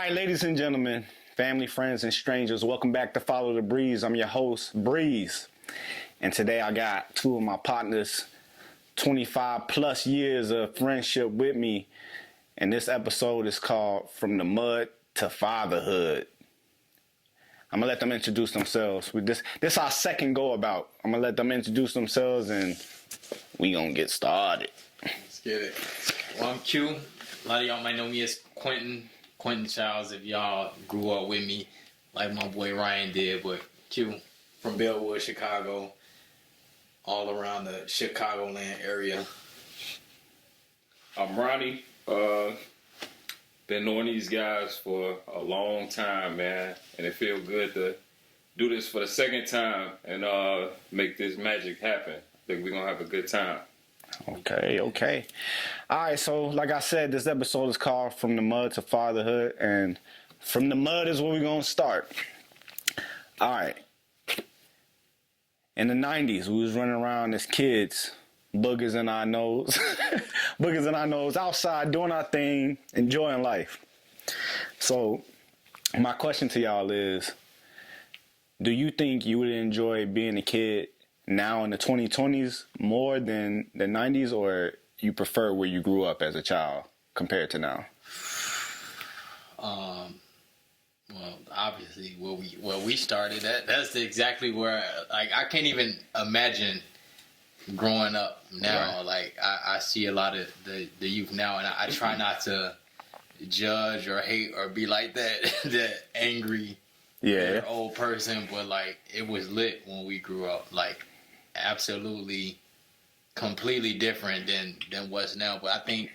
right, ladies and gentlemen, family, friends, and strangers, welcome back to Follow the Breeze. I'm your host, Breeze. And today I got two of my partners, 25 plus years of friendship with me. And this episode is called From the Mud to Fatherhood. I'm going to let them introduce themselves. This our second go about. I'm going to let them introduce themselves and we going to get started. Let's get it. Well, I'm Q. A lot of y'all might know me as Quentin Childs if y'all grew up with me like my boy Ryan did. But Q from Bellwood, Chicago, all around the Chicagoland area. I'm Ronnie. Been knowing these guys for a long time, man, and it feels good to do this for the second time and make this magic happen. I think we're gonna have a good time. Okay. All right, so like I said, this episode is called From the Mud to Fatherhood, and from the mud is where we're going to start. All right. In the 90s, we was running around as kids, boogers in our nose, outside doing our thing, enjoying life. So my question to y'all is, do you think you would enjoy being a kid now in the 2020s more than the 90s, or you prefer where you grew up as a child compared to now? Well, obviously, where we started, that's exactly where I can't even imagine growing up now. Right. Like I see a lot of the youth now, and I try not to judge or hate or be like that angry old person, but like it was lit when we grew up. Like absolutely completely different than what's now, but I think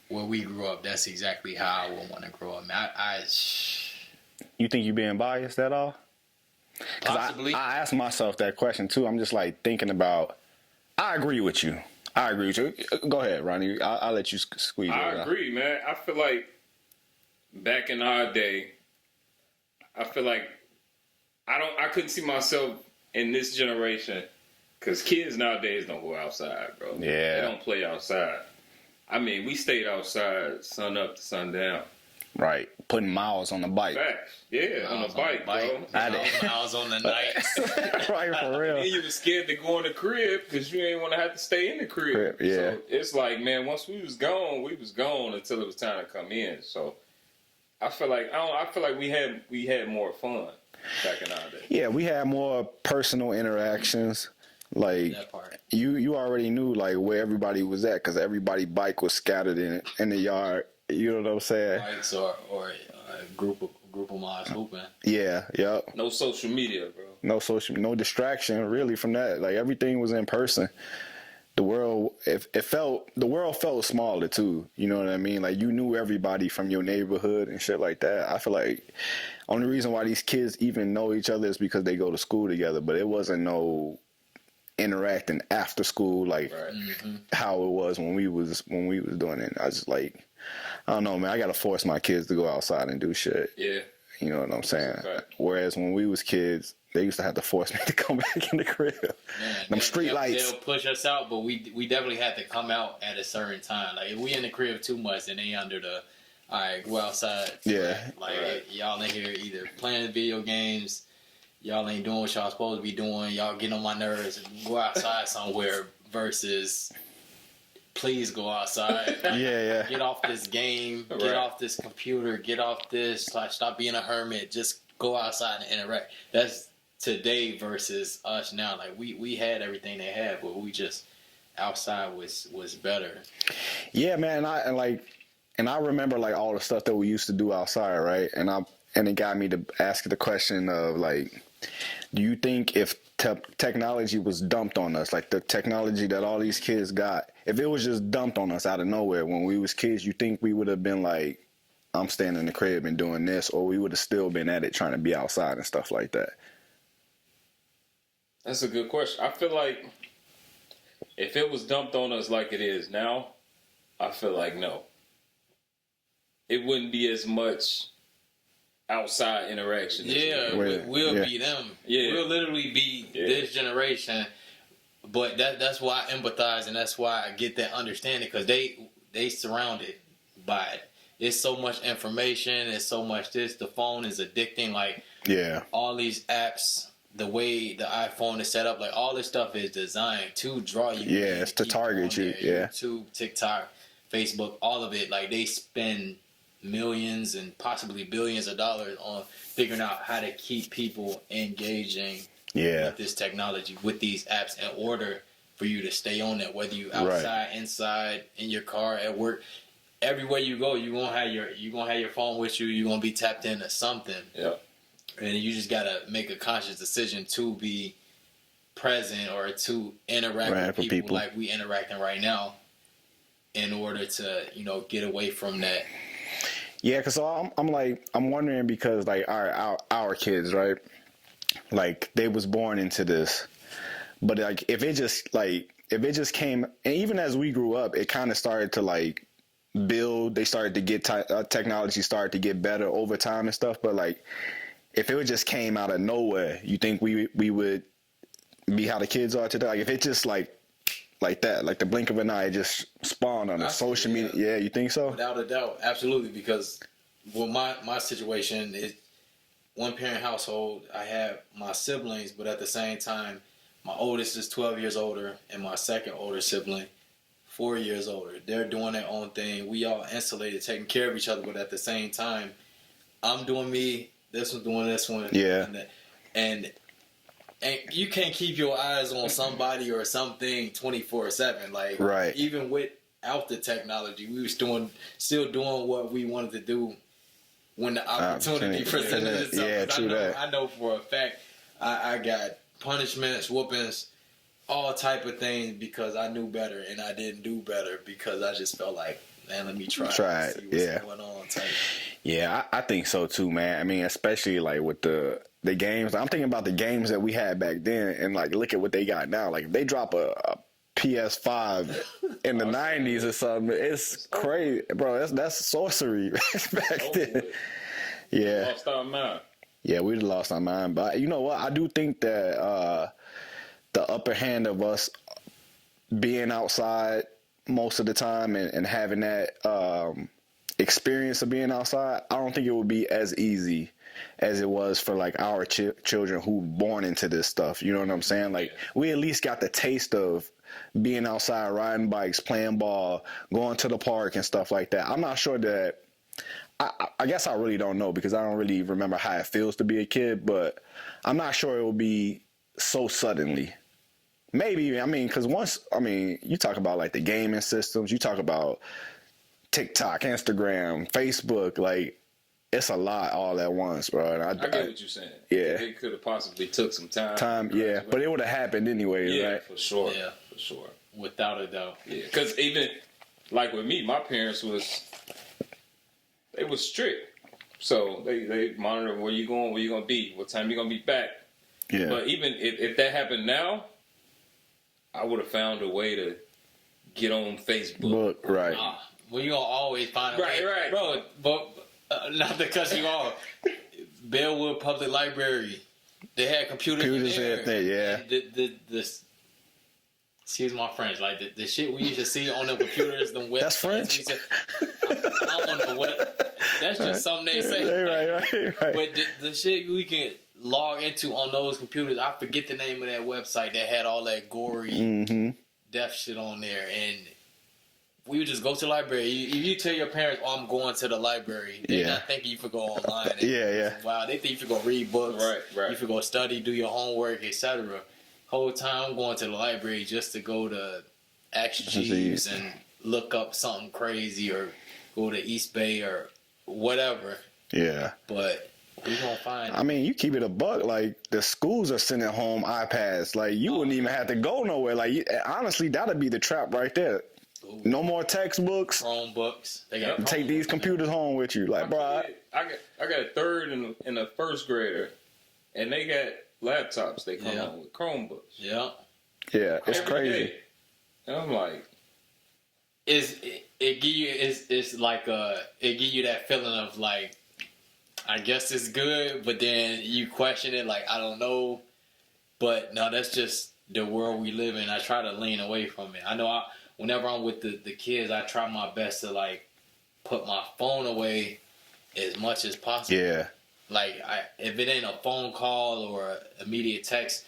where we grew up, that's exactly how I would want to grow up. You think you're being biased at all? Possibly. I asked myself that question too. I'm just like thinking about, I agree with you. Go ahead, Ronnie. I'll let you squeeze it out. I agree, man. I feel like back in our day, I feel like I couldn't see myself in this generation. Because kids nowadays don't go outside, bro. Yeah. They don't play outside. I mean, we stayed outside sun up to sundown. Right. Putting miles on the bike. Facts. Yeah, on the bike, bro. I was on the night. Right, for real. And you were scared to go in the crib because you ain't want to have to stay in the crib. Yeah. So it's like, man, once we was gone until it was time to come in. So I feel like we had more fun back in our day. Yeah, we had more personal interactions. Like That part. you already knew like where everybody was at because everybody's bike was scattered in the yard. You know what I'm saying? Bikes or a group of moms hooping. Yeah, yep. No social media, bro. No distraction really from that. Like everything was in person. The world felt smaller too. You know what I mean? Like you knew everybody from your neighborhood and shit like that. I feel like only reason why these kids even know each other is because they go to school together. But it wasn't no interacting after school like how it was when we was doing it. I just like, I don't know, man. I gotta force my kids to go outside and do shit. Yeah. You know what I'm saying? Right. Whereas when we was kids, they used to have to force me to come back in the crib. Them street lights. They'll push us out, but we definitely had to come out at a certain time. Like if we in the crib too much, then they under the, all right, go outside. Yeah. Like y'all in here either playing video games, y'all ain't doing what y'all supposed to be doing, y'all getting on my nerves, go outside somewhere versus please go outside. Yeah. Get off this game, get off this computer, get off this, like stop being a hermit, just go outside and interact. That's today versus us now. Like we had everything they had, but we just outside was better. Yeah, man. And I remember like all the stuff that we used to do outside, right? And it got me to ask the question of like, do you think if technology was dumped on us, like the technology that all these kids got, if it was just dumped on us out of nowhere when we was kids, you think we would have been like, I'm staying in the crib and doing this, or we would have still been at it trying to be outside and stuff like that? That's a good question. I feel like if it was dumped on us like it is now, I feel like no. It wouldn't be as much outside interaction. Yeah, we'll be them. Yeah. We'll literally be this generation. But that's why I empathize and that's why I get that understanding because they surrounded by it. it's so much information. It's so much this. The phone is addicting. Like, yeah, all these apps, the way the iPhone is set up, like all this stuff is designed to draw you. Yeah, it's to target you. Yeah. YouTube, TikTok, Facebook, all of it. Like, they spend millions and possibly billions of dollars on figuring out how to keep people engaging with this technology, with these apps, in order for you to stay on it, whether you outside, inside, in your car, at work. Everywhere you go, you're gonna have your phone with you. You're gonna be tapped into something. Yeah. And you just gotta make a conscious decision to be present or to interact with people like we interacting right now, in order to, get away from that. Yeah, because I'm wondering, because like our kids, right? Like, they was born into this, but like if it just came, and even as we grew up, it kind of started to like build. They started to get technology started to get better over time and stuff. But like, if it just came out of nowhere, you think we would be how the kids are today? Like, if it just like that, like the blink of an eye, just spawned on a social media. Yeah, you think so? Without a doubt, absolutely. Because my situation is one parent household. I have my siblings, but at the same time, my oldest is 12 years older, and my second older sibling, 4 years older. They're doing their own thing. We all insulated, taking care of each other, but at the same time, I'm doing me. This one's doing this one. Yeah. And you can't keep your eyes on somebody or something 24/7. Like, even without the technology, we was still doing what we wanted to do when the opportunity presented itself. Yeah, true that. I know for a fact I got punishments, whoopings, all type of things because I knew better, and I didn't do better because I just felt like, man, let me try it. See what's going on. Type. Yeah, I think so too, man. I mean, especially like with the games. I'm thinking about the games that we had back then, and like, look at what they got now. Like, if they drop a PS5 in the 90s or something, it's crazy, bro. That's sorcery back then. Yeah. Lost our mind. Yeah, we'd lost our mind. But you know what? I do think that the upper hand of us being outside most of the time and having that experience of being outside, I don't think it would be as easy as it was for like our children who born into this stuff. You know what I'm saying? Like, we at least got the taste of being outside, riding bikes, playing ball, going to the park and stuff like that. I'm not sure that, I guess I really don't know, because I don't really remember how it feels to be a kid, but I'm not sure it will be so suddenly. Maybe, I mean, because you talk about like the gaming systems, you talk about TikTok, Instagram, Facebook, like, it's a lot all at once, bro. And I get what you're saying. Yeah. It could have possibly took some time. Yeah. But it would have happened anyway, right? For sure. Yeah. For sure. Without a doubt. Yeah. Because even, like with me, my parents they was strict. So they monitor where you going, where you going to be, what time you going to be back. Yeah. But even if that happened now, I would have found a way to get on Facebook. Right. Well, you gonna always find a way. Right. Bro, but not to cut you off. Bellwood Public Library, they had computers in there. Yeah. The excuse my French, like the shit we used to see on the computers, the websites. That's French? I don't know what. That's just something they say. Right. But the shit we can log into on those computers, I forget the name of that website that had all that gory death shit on there, and we would just go to the library. If you tell your parents, "Oh, I'm going to the library," they're not thinking you could go online. Wow, they think you could go read books. Right. You could go study, do your homework, etc. Whole time I'm going to the library just to go to Ask Jeeves and look up something crazy, or go to East Bay or whatever. Yeah. But we gonna find. I mean, you keep it a buck. Like, the schools are sending home iPads. Like, you wouldn't even have to go nowhere. Like, honestly, that'd be the trap right there. Ooh. No more textbooks. Chromebooks. They got take these computers home with you. Like, bro. I got a third and a first grader, and they got laptops. They come home with Chromebooks. Yeah. Yeah, it's Every crazy. day. And I'm like, it give you it's like it give you that feeling of like, I guess it's good, but then you question it like, I don't know. But no, that's just the world we live in. I try to lean away from it. I know whenever I'm with the kids, I try my best to like put my phone away as much as possible. Yeah. Like, if it ain't a phone call or an immediate text,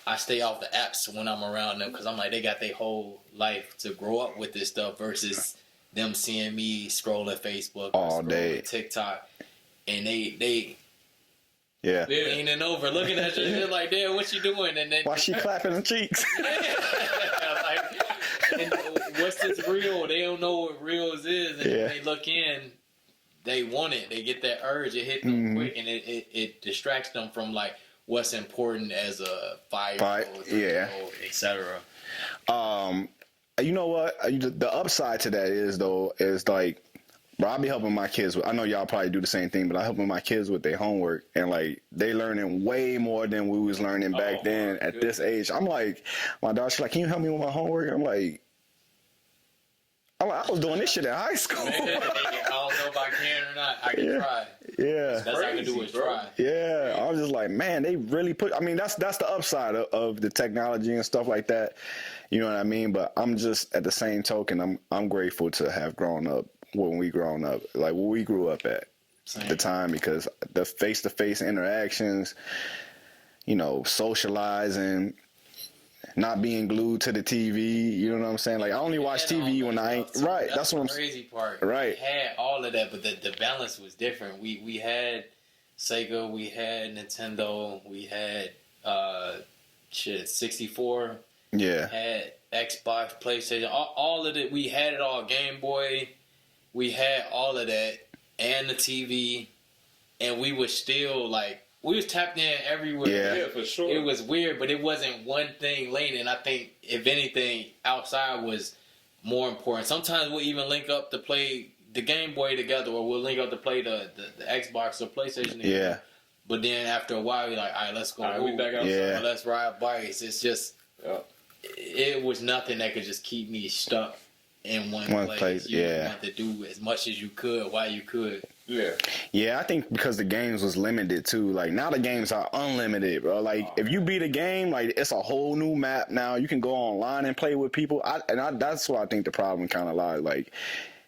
I stay off the apps when I'm around them because I'm like, they got their whole life to grow up with this stuff versus them seeing me scrolling Facebook all or scrolling day, TikTok, and they yeah, leaning over, looking at you, they're like, "Damn, what you doing?" And then why she clapping her cheeks? like, and what's this real? They don't know what reals is, and they look in. They want it. They get that urge. It hit them quick, and it distracts them from like what's important as a 5-year-old, etc. You know what? The upside to that is like, bro, I be helping my kids with, I know y'all probably do the same thing, but I helping my kids with their homework, and like they learning way more than we was learning back then at this age. I'm like, my daughter's like, can you help me with my homework? I'm like, I was doing this shit in high school. I don't know if I can or not. I can try. Yeah. That's all I can do is try. Yeah. I was just like, man, they really put, I mean, that's the upside of the technology and stuff like that. You know what I mean? But I'm just, at the same token, I'm grateful to have grown up when we grown up, like where we grew up at the time, because the face-to-face interactions, you know, socializing, not being glued to the TV, you know what I'm saying? Like, I only watch TV when I ain't, right, that's what I'm saying. Crazy part. Right. We had all of that, but the balance was different. We had Sega, we had Nintendo, we had 64. Yeah. Had Xbox, PlayStation, all of it. We had it all. Game Boy, we had all of that, and the TV, and we was still like, we was tapped in everywhere. Yeah, for sure. It was weird, but it wasn't one thing lane. And I think, if anything, outside was more important. Sometimes we'll even link up to play the Game Boy together, or we'll link up to play the Xbox or PlayStation together. Yeah. But then after a while, we're like, all right, let's go. We back outside. Yeah. Let's ride bikes. It's just, it was nothing that could just keep me stuck in one place. You want to do as much as you could while you could. Yeah, I think because the games was limited too. Like, now the games are unlimited, bro. Like, if you beat a game, like, it's a whole new map now. You can go online and play with people. That's why I think the problem kind of lies. Like,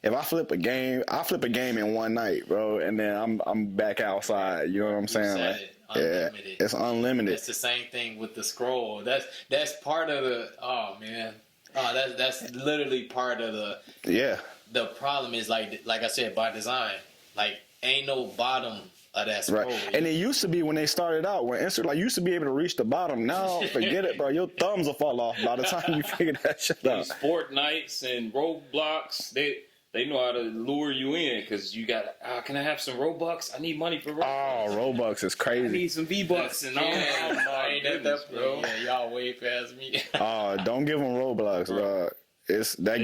if I flip a game in one night, bro, and then I'm back outside. You know what I'm saying? Like, unlimited. Yeah, it's unlimited. It's the same thing with the scroll. That's part of the. Oh man. That's literally part of the. Yeah. The problem is like I said, by design. Like, ain't no bottom of that scroll. Right. And it used to be when they started out, when Instagram, like, you used to be able to reach the bottom. Now, forget it, bro. Your thumbs will fall off by the time you figure that shit out. Sport nights and Roblox, they know how to lure you in, because you got, can I have some Robux? I need money for Robux. Oh, Robux is crazy. I need some V-Bucks and all that. I ain't at that, bro. Yeah, y'all way past me. Don't give them Roblox, bro. That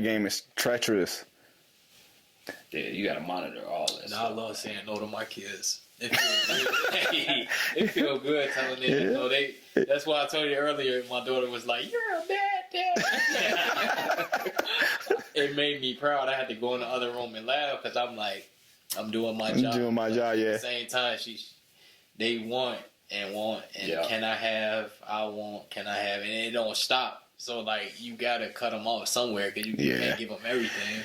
game is treacherous. Yeah, you gotta monitor all this. I love saying no to my kids. It feels good telling them. That's why I told you earlier. My daughter was like, "You're a bad dad." It made me proud. I had to go in the other room and laugh because I'm like, I'm doing my job. Yeah. At the same time, they want, and can I have? I want. Can I have? And it don't stop. So like, you gotta cut them off somewhere because you can't give them everything.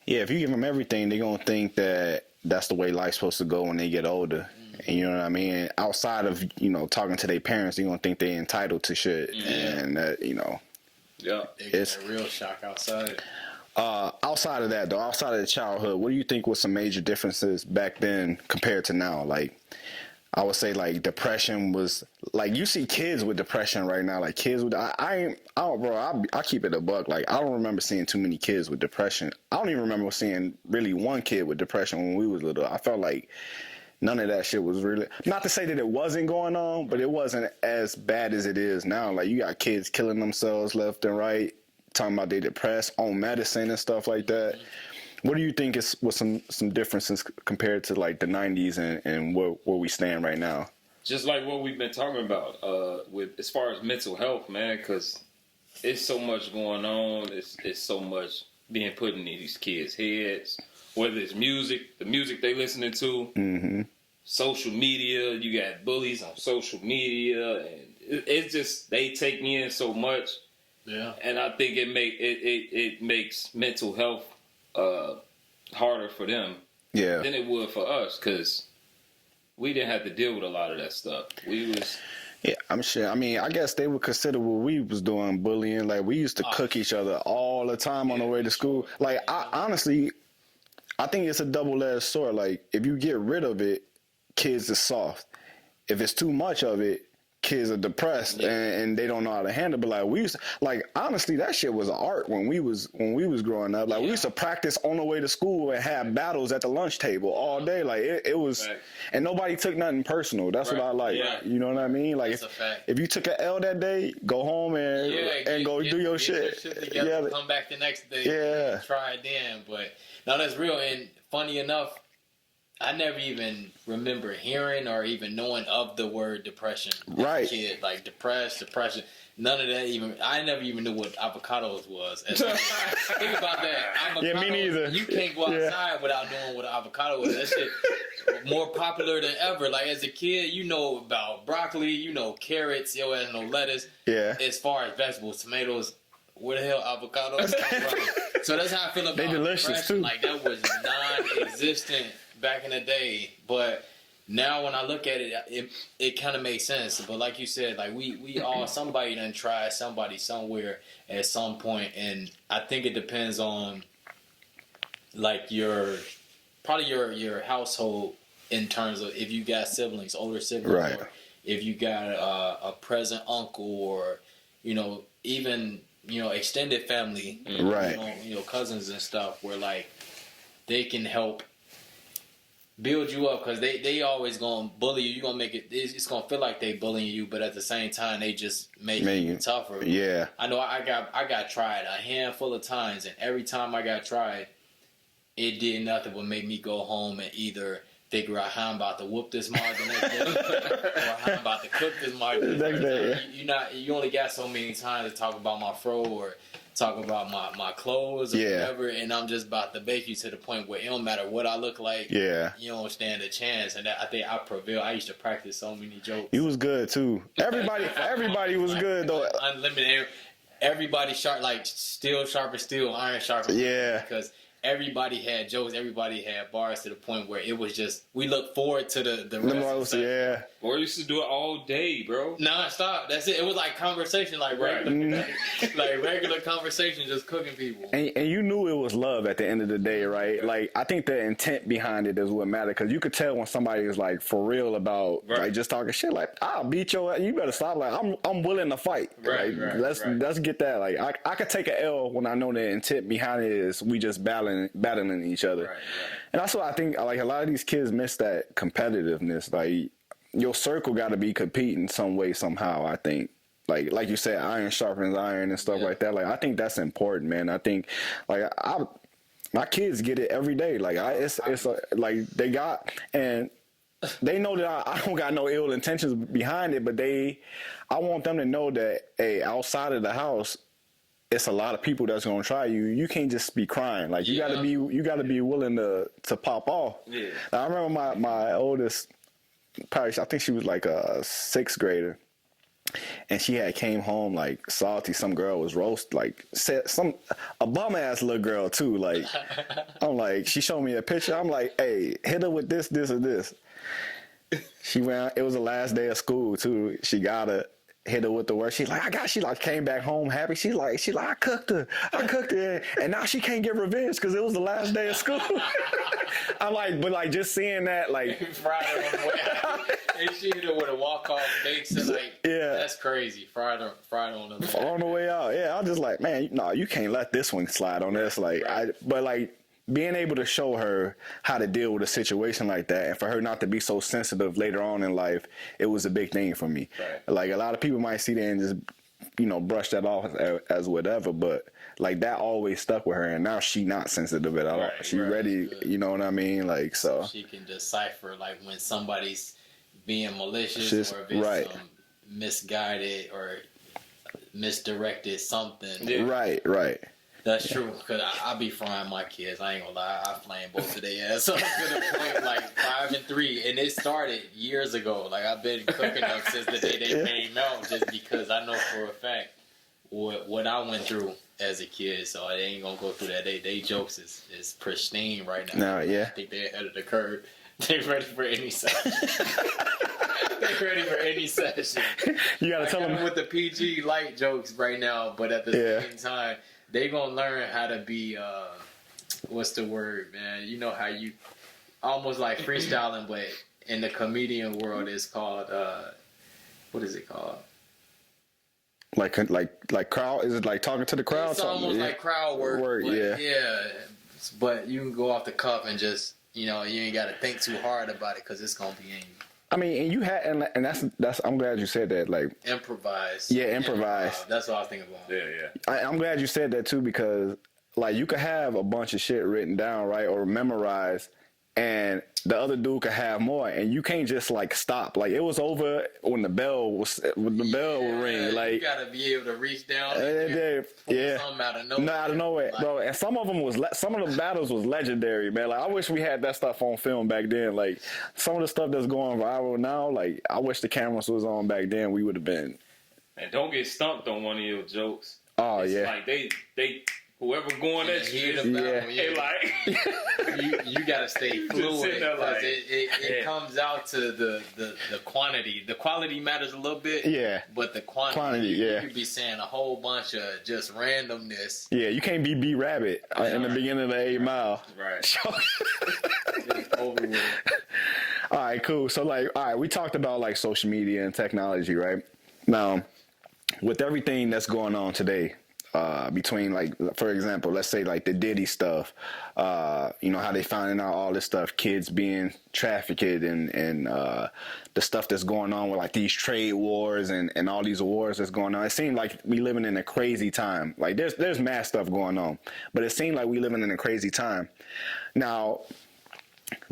Yeah, if you give them everything, they're going to think that that's the way life's supposed to go when they get older. And you know what I mean? Outside of, talking to their parents, they're going to think they're entitled to shit. And that, it's a real shock outside. Outside of that, though, outside of the childhood, what do you think was some major differences back then compared to now? Like, I would say, like, depression was, like, you see kids with depression right now, like, kids with, I keep it a buck. Like, I don't remember seeing too many kids with depression. I don't even remember seeing really one kid with depression when we was little. I felt like none of that shit was really, not to say that it wasn't going on, but it wasn't as bad as it is now. Like, you got kids killing themselves left and right, talking about they depressed, on medicine and stuff like that. What do you think was some differences compared to like the 90s and where we stand right now? Just like what we've been talking about with as far as mental health, man, because it's so much going on. It's so much being put in these kids' heads, whether it's music, the music they listening to, social media. You got bullies on social media, and it's just they take me in so much. Yeah, and I think it makes mental health harder for them than it would for us, because we didn't have to deal with a lot of that stuff. We was. Yeah, I'm sure. I mean, I guess they would consider what we was doing bullying. Like, we used to cook each other all the time on the way to school. Like, honestly, I think it's a double-edged sword. Like, if you get rid of it, kids are soft. If it's too much of it, kids are depressed and they don't know how to handle it. But like, we used to, like, honestly, that shit was art when we was growing up. Like, we used to practice on the way to school and have battles at the lunch table all day. Like, it was, and nobody took nothing personal. That's what I like. Yeah. You know what I mean? Like, if you took an L that day, go home and go do your shit. Together, come back the next day and try it then. But no, that's real. And funny enough, I never even remember hearing or even knowing of the word depression as a kid. Like, depression, none of that even. I never even knew what avocados was. Think about that. Avocados, yeah, me neither. You can't go outside without knowing what an avocado is. That shit more popular than ever. Like, as a kid, you know about broccoli, you know carrots, yo, and no lettuce. Yeah. As far as vegetables, tomatoes, where the hell avocados come from? So that's how I feel about they delicious depression. too. Like, that was non-existent back in the day, but now when I look at it, it kind of makes sense. But like you said, like we all, somebody done tried somebody somewhere at some point, and I think it depends on like your household in terms of if you got siblings, older siblings, or if you got a present uncle, or even extended family, cousins and stuff, where like they can help build you up, because they always gonna bully you. You gonna make it's gonna feel like they bullying you, but at the same time they just make you tougher. Yeah, I know. I got tried a handful of times, and every time I got tried, it did nothing but make me go home and either figure out how I'm about to whoop this mug the next day, or how I'm about to cook this mug the next day. You only got so many times to talk about my fro or talk about my clothes or whatever, and I'm just about to bake you to the point where it don't matter what I look like. Yeah, you don't stand a chance, and I think I prevail. I used to practice so many jokes. You was good too. Everybody was good though. Unlimited. Everybody sharp, like steel sharp as steel, iron sharp as iron, because everybody had jokes, everybody had bars, to the point where it was just, we look forward to the rest of the Or we used to do it all day, bro. Non-stop. That's it. It was like conversation, like regular, like regular conversation, just cooking people. And you knew it was love at the end of the day, right? Like, I think the intent behind it is what mattered, because you could tell when somebody is like for real about like just talking shit. Like, I'll beat your ass. You better stop. Like, I'm willing to fight. Let's get that. Like, I could take an L when I know the intent behind it is we just battling each other. And that's why I think like a lot of these kids miss that competitiveness. Like, your circle got to be competing some way, somehow. I think, like you said, iron sharpens iron and stuff like that. Like, I think that's important, man. I think, like, my kids get it every day. Like, it's like they got, and they know that I don't got no ill intentions behind it, but I want them to know that, hey, outside of the house, it's a lot of people that's gonna try you. You can't just be crying. Like, you gotta be willing to pop off. Yeah. Now, I remember my oldest, probably, I think she was like a 6th grader, and she had came home like salty. Some girl was roast, like said a bum ass little girl too. Like, I'm like, she showed me a picture. I'm like, hey, hit her with this, and this. She went. It was the last day of school too. She got her. Hit her with the word. She like came back home happy. She like I cooked her, and now she can't get revenge because it was the last day of school. I'm like, but like just seeing that, like Friday on the way out, and she hit her with a walk-off bakes, and like, that's crazy. Friday on the way out. Yeah, I'm just like, man, no, you can't let this one slide on this. Like, but like, being able to show her how to deal with a situation like that, and for her not to be so sensitive later on in life, it was a big thing for me. Like, a lot of people might see that and just, brush that off as whatever, but like, that always stuck with her, and now she not sensitive at all. She ready, you know what I mean? Like, so she can decipher like when somebody's being malicious, or if it's some misguided or misdirected something. Right. That's true, because I be frying my kids. I ain't gonna lie, I flame both of their ass up to the point like 5 and 3, and it started years ago. Like, I've been cooking them since the day they came out, just because I know for a fact what I went through as a kid, so they ain't gonna go through that. They jokes is pristine right now. No, yeah. I think they're ahead of the curve. They're ready for any session. They're ready for any session. You gotta tell them with the PG light jokes right now, but at the same time, they gonna learn how to be. What's the word, man? You know how you almost like freestyling, but in the comedian world, it's called what is it called? Like crowd? Is it like talking to the crowd? It's almost like crowd work. But yeah. But you can go off the cuff and just, you ain't got to think too hard about it because it's gonna be in you. I mean, and you had, and that's. I'm glad you said that. Like improvise. Yeah, improvise. That's what I was thinking about. Yeah. I'm glad you said that too, because like you could have a bunch of shit written down, right, or memorized, and the other dude could have more, and you can't just like stop. Like it was over when the bell would ring. Like you gotta be able to reach down and something out of nowhere. No, out of nowhere, like, bro. And some of the battles was legendary, man. Like I wish we had that stuff on film back then. Like some of the stuff that's going viral now, like I wish the cameras was on back then. We would have been. And don't get stumped on one of your jokes. Oh it's yeah. Like they whoever going at you, they like you gotta stay fluid because like, it comes out to the quantity. The quality matters a little bit. Yeah. But the quantity you could be saying a whole bunch of just randomness. Yeah, you can't be B-Rabbit in the beginning of the 8 Mile. Right. Over with. All right, cool. So we talked about like social media and technology, right? Now, with everything that's going on today, between like, for example, let's say like the Diddy stuff, how they finding out all this stuff, kids being trafficked and the stuff that's going on with like these trade wars and all these wars that's going on. It seems like we living in a crazy time. Like there's mad stuff going on, but it seems like we living in a crazy time. Now,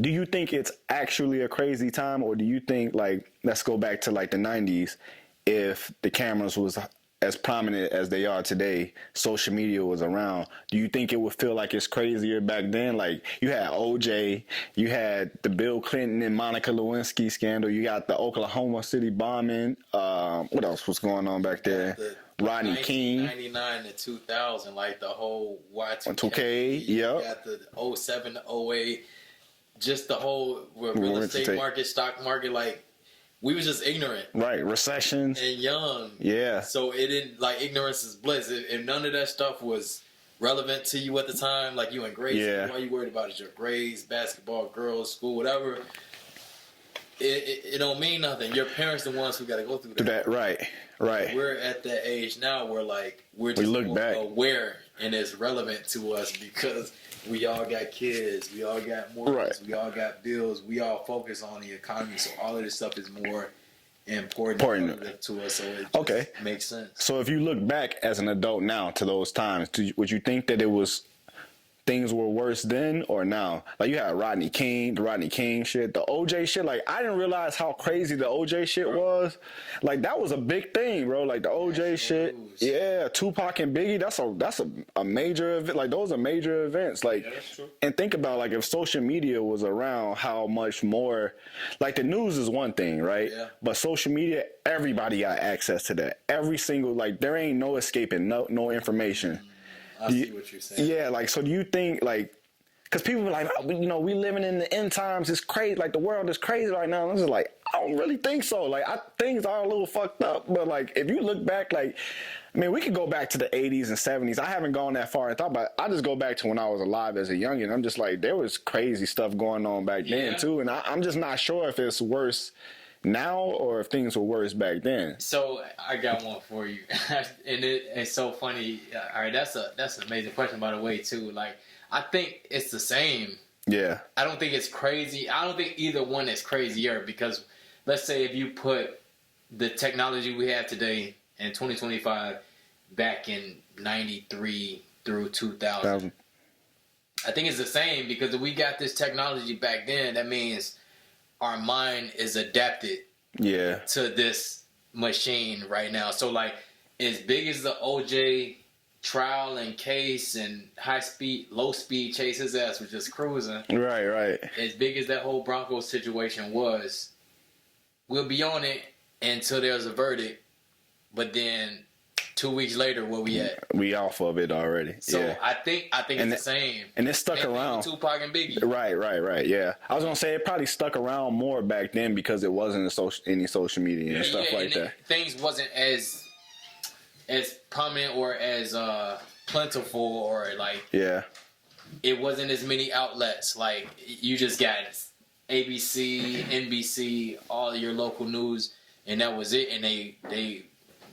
do you think it's actually a crazy time, or do you think like, let's go back to like the 90s, if the cameras was as prominent as they are today, social media was around, do you think it would feel like it's crazier back then? Like you had OJ, you had the Bill Clinton and Monica Lewinsky scandal, you got the Oklahoma City bombing. What else was going on back there? Rodney King. 1999 to 2000, like the whole Y2K. You got the 07 to 08, just the whole real estate market, stock market, like. We was just ignorant. Right, recessions. And young. Yeah. So it didn't, like, ignorance is bliss. If none of that stuff was relevant to you at the time, like you in grade school, all you worried about is your grades, basketball, girls, school, whatever, it don't mean nothing. Your parents the ones who got to go through that. Right. We're at that age now where, like, we're just aware, and it's relevant to us because we all got kids, we all got mortgages, we all got bills, we all focus on the economy, so all of this stuff is more important to us, so it just makes sense. So if you look back as an adult now to those times, would you think that things were worse then or now? Like you had the Rodney King shit, the OJ shit. Like I didn't realize how crazy the OJ shit was. Like that was a big thing, bro. Like the OJ shit. Yeah, Tupac and Biggie. That's a major event. Like those are major events. Like, that's true. And think about like if social media was around, how much more. Like the news is one thing, right? Yeah. But social media, everybody got access to that. Every single there ain't no escaping no information. I see what you're saying. Yeah, like, so do you think, like, because people be like, we living in the end times, it's crazy, like, the world is crazy right now, and I'm just like, I don't really think so, like, things are a little fucked up, but, like, if you look back, like, I mean, we could go back to the 80s and 70s, I haven't gone that far and thought about it, I just go back to when I was alive as a youngin', I'm just like, there was crazy stuff going on back then, too, and I'm just not sure if it's worse now or if things were worse back then. So I got one for you, and it's so funny. All right, that's an amazing question, by the way, too. Like, I think it's the same. Yeah. I don't think it's crazy. I don't think either one is crazier because let's say if you put the technology we have today in 2025 back in 93 through 2000. I think it's the same because if we got this technology back then, that means our mind is adapted to this machine right now. So, like, as big as the OJ trial and case and low speed chase, his ass was just cruising. Right. As big as that whole Broncos situation was, we'll be on it until there's a verdict. But then 2 weeks later, where we at? We off of it already. So yeah. I think it's the same. And it stuck around. Tupac and Biggie. Right. Yeah, I was gonna say it probably stuck around more back then because it wasn't any social media and stuff like that. Things wasn't as prominent or as plentiful or like. Yeah. It wasn't as many outlets. Like you just got ABC, NBC, all your local news, and that was it. And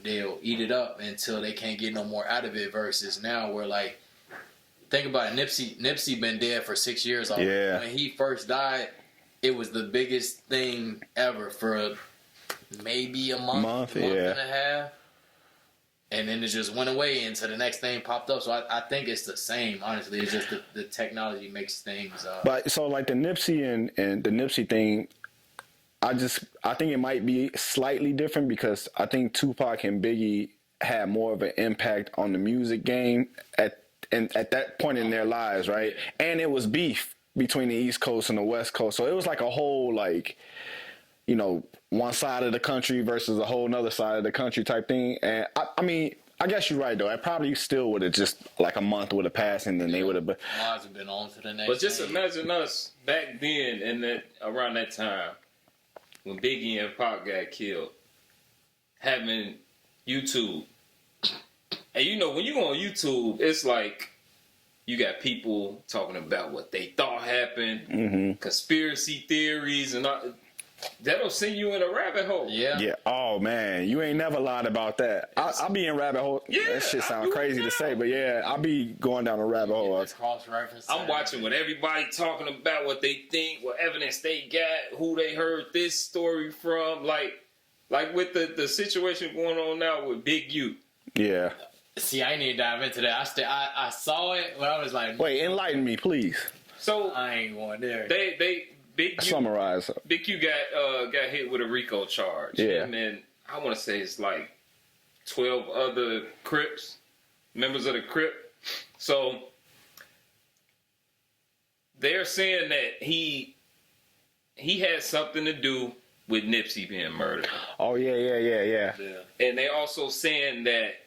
they'll eat it up until they can't get no more out of it. Versus now, where like, think about it. Nipsey been dead for 6 years already. Yeah. When he first died, it was the biggest thing ever for maybe a month and a half. And then it just went away until the next thing popped up. So I think it's the same, honestly. It's just the technology makes things... But so like the Nipsey and the Nipsey thing, I think it might be slightly different because I think Tupac and Biggie had more of an impact on the music game at that point in their lives, right? And it was beef between the East Coast and the West Coast. So it was like a whole like... you know, one side of the country versus a whole nother side of the country type thing. And I mean, I guess you're right though. I probably still would have just like a month would have passed and then they would have been. Lives have been on to the next. But just imagine us back then and around that time when Biggie and Pac got killed, having YouTube. And you know, when you go on YouTube, it's like you got people talking about what they thought happened, conspiracy theories, and all. That'll send you in a rabbit hole. Yeah. Oh man, you ain't never lied about that. I'll be in rabbit hole. Yeah, that shit sounds crazy to say, but yeah, I'll be going down a rabbit hole. I'm watching what everybody talking about, what they think, what evidence they got, who they heard this story from. Like with the situation going on now with Big U. Yeah. See, I need to dive into that. I saw it, but I was like, wait, enlighten me, please. So I ain't going there. Big U, summarize. Big U got hit with a RICO charge. Yeah. And then I want to say it's like 12 other Crips, members of the Crip. So they're saying that he had something to do with Nipsey being murdered. Oh yeah. And they also saying that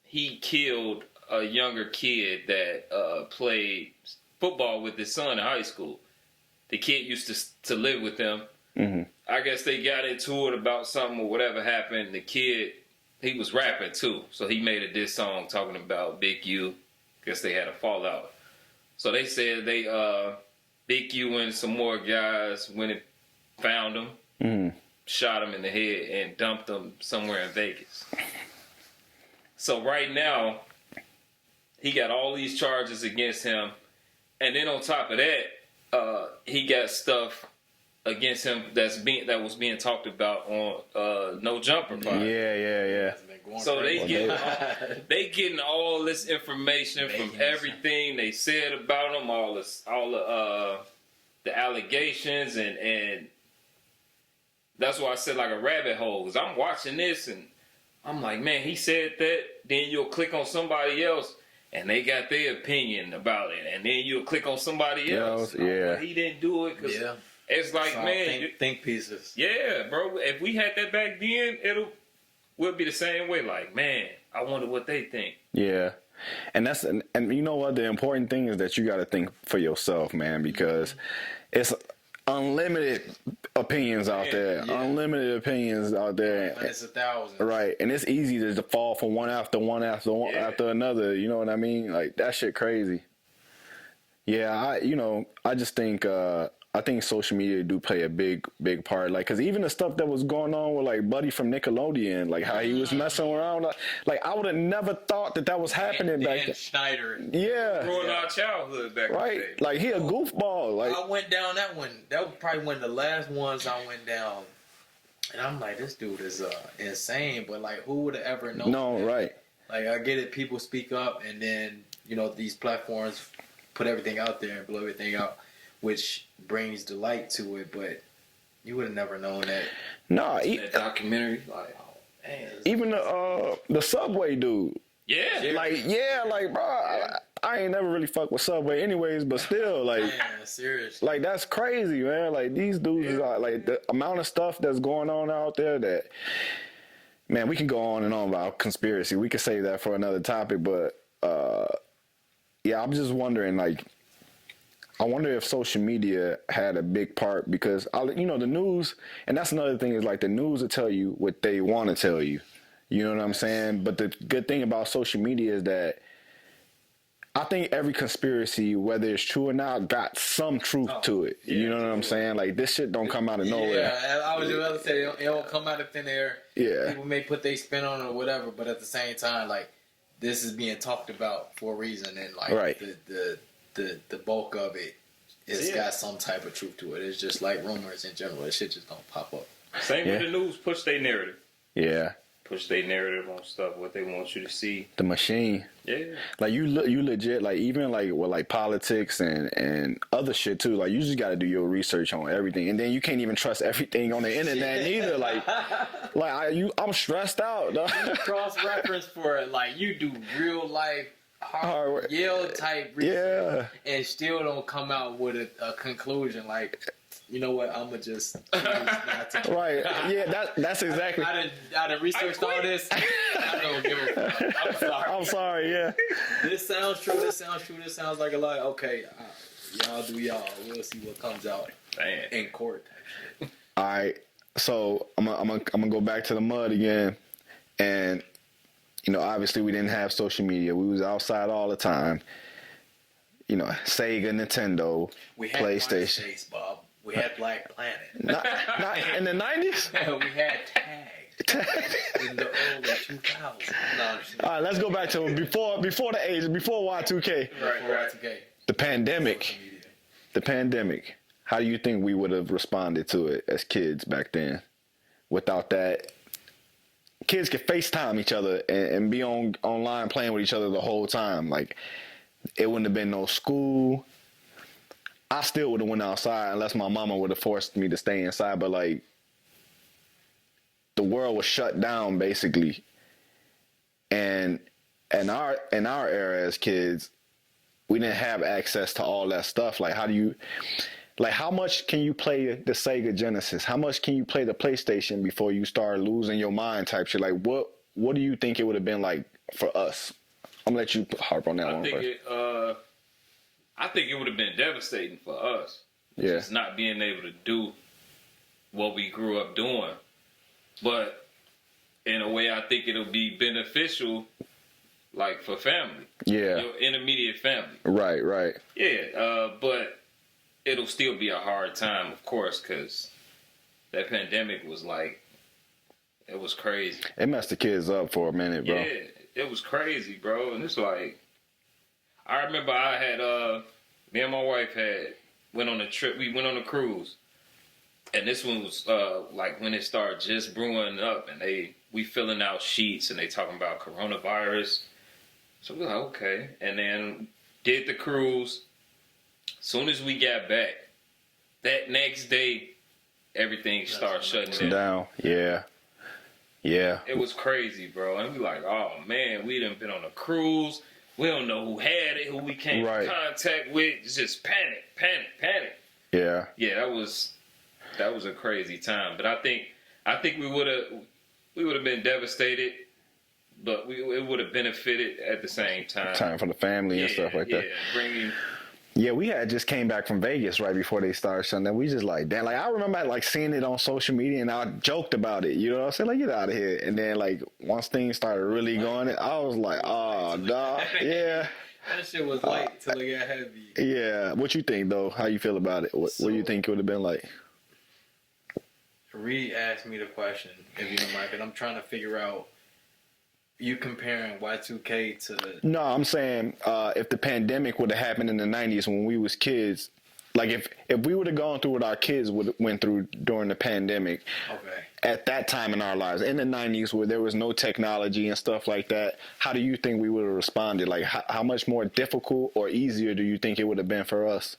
he killed a younger kid that played football with his son in high school. The kid used to live with them. Mm-hmm. I guess they got into it about something or whatever happened. The kid, he was rapping too. So he made a diss song talking about Big U. Guess they had a fallout. So they said Big U and some more guys went and found him, shot him in the head, and dumped him somewhere in Vegas. So right now, he got all these charges against him. And then on top of that, he got stuff against him that was being talked about on No Jumper. Yeah. So they getting all this information from everything they said about him, all the allegations, and that's why I said like a rabbit hole. Cause I'm watching this and I'm like, man, he said that. Then you'll click on somebody else. And they got their opinion about it, and then you'll click on somebody else. Yeah, he didn't do it because it's like, so man, think pieces. Yeah, bro. If we had that back then, would be the same way. Like, man, I wonder what they think. Yeah, and you know what? The important thing is that you got to think for yourself, man, because it's unlimited opinions out there. Unlimited opinions out there. It's 1,000. Right. And it's easy to fall from one after another. You know what I mean? Like, that shit crazy. Yeah, I just think I think social media do play a big part. Like, cause even the stuff that was going on with like Buddy from Nickelodeon, like how he was messing around, like I would have never thought that was happening back then. Schneider. Yeah. Ruined our childhood back then. Right. Like he a goofball. Like I went down that one. That was probably one of the last ones I went down. And I'm like, this dude is insane. But like, who would have ever known? No, that? Right. Like I get it. People speak up, and then these platforms put everything out there and blow everything out, which brings delight to it, but you would have never known that. Nah, that documentary, like, oh man, even the Subway dude. Yeah, like bro, I ain't never really fucked with Subway, anyways, but still, like, man, seriously, like that's crazy, man. Like these dudes are like the amount of stuff that's going on out there that man, we can go on and on about conspiracy. We could save that for another topic, but yeah, I'm just wondering, like, I wonder if social media had a big part because, you know, the news, and that's another thing is like the news will tell you what they want to tell you. You know what I'm saying? But the good thing about social media is that I think every conspiracy, whether it's true or not, got some truth to it. You know what I'm saying? Like, this shit don't come out of nowhere. Yeah, I was just about to say, it don't come out of thin air. Yeah. People may put their spin on it or whatever, but at the same time, like, this is being talked about for a reason, and like the bulk of it it's got some type of truth to it. It's just like rumors in general. That shit just don't pop up. Same with the news. Push their narrative. Yeah. Push their narrative on stuff, what they want you to see. The machine. Yeah. Like, you legit, like, even, like, with, like, politics and other shit, too. Like, you just got to do your research on everything. And then you can't even trust everything on the internet, neither. I'm stressed out, dog. You cross-reference for it. Like, you do real-life hard Yale type research and still don't come out with a conclusion like, you know what, I'm gonna just right. Yeah, that's exactly. I done researched all this. I don't give a fuck. I'm sorry. Yeah. This sounds true. This sounds like a lie. Okay, y'all do y'all. We'll see what comes out in court. All right. So I'm gonna go back to the mud again, and you know, obviously we didn't have social media. We was outside all the time. You know, Sega, Nintendo, we had PlayStation. MySpace, Bob. We had Black Planet. Not in the 90s? We had Tag. In the early 2000s. No, all right, let's go back to before the age, before Y2K. Right. Y2K. The pandemic. How do you think we would have responded to it as kids back then? Without that, kids could FaceTime each other and be online playing with each other the whole time. Like, it wouldn't have been no school. I still would have went outside unless my mama would have forced me to stay inside. But, like, the world was shut down, basically. And in our era as kids, we didn't have access to all that stuff. Like, how much can you play the Sega Genesis? How much can you play the PlayStation before you start losing your mind type shit? Like, what do you think it would have been like for us? I'm going to let you harp on that one first. I think it would have been devastating for us. Yeah. Just not being able to do what we grew up doing. But in a way, I think it'll be beneficial, like, for family. Yeah. Your intermediate family. Right. Yeah, but it'll still be a hard time, of course, because that pandemic was like, it was crazy. It messed the kids up for a minute, bro. Yeah, it was crazy, bro. And it's like, I remember I had, me and my wife went on a trip. We went on a cruise. And this one was, like, when it started just brewing up, and we filling out sheets, and they talking about coronavirus. So we're like, okay. And then did the cruise. Soon as we got back, that next day, everything started shutting down. Yeah. It was crazy, bro. And we like, oh, man, we done been on a cruise. We don't know who had it, who we came in contact with. It's just panic. Yeah. Yeah, that was a crazy time. But I think we would have been devastated, but it would have benefited at the same time. Time for the family and stuff like that. Yeah, we had just came back from Vegas right before they started shutting down. We just like, damn, like I remember like seeing it on social media and I joked about it. You know what I'm saying? Like, get out of here. And then like once things started really going, I was like, oh, dog, yeah. That shit was light till it got heavy. Yeah. What you think though? How you feel about it? What do you think it would have been like? Asked me the question, if you don't mind, because I'm trying to figure out. You comparing Y2K to... No, I'm saying if the pandemic would have happened in the 90s when we was kids, like if we would have gone through what our kids went through during the pandemic, at that time in our lives, in the 90s where there was no technology and stuff like that, how do you think we would have responded? Like how much more difficult or easier do you think it would have been for us?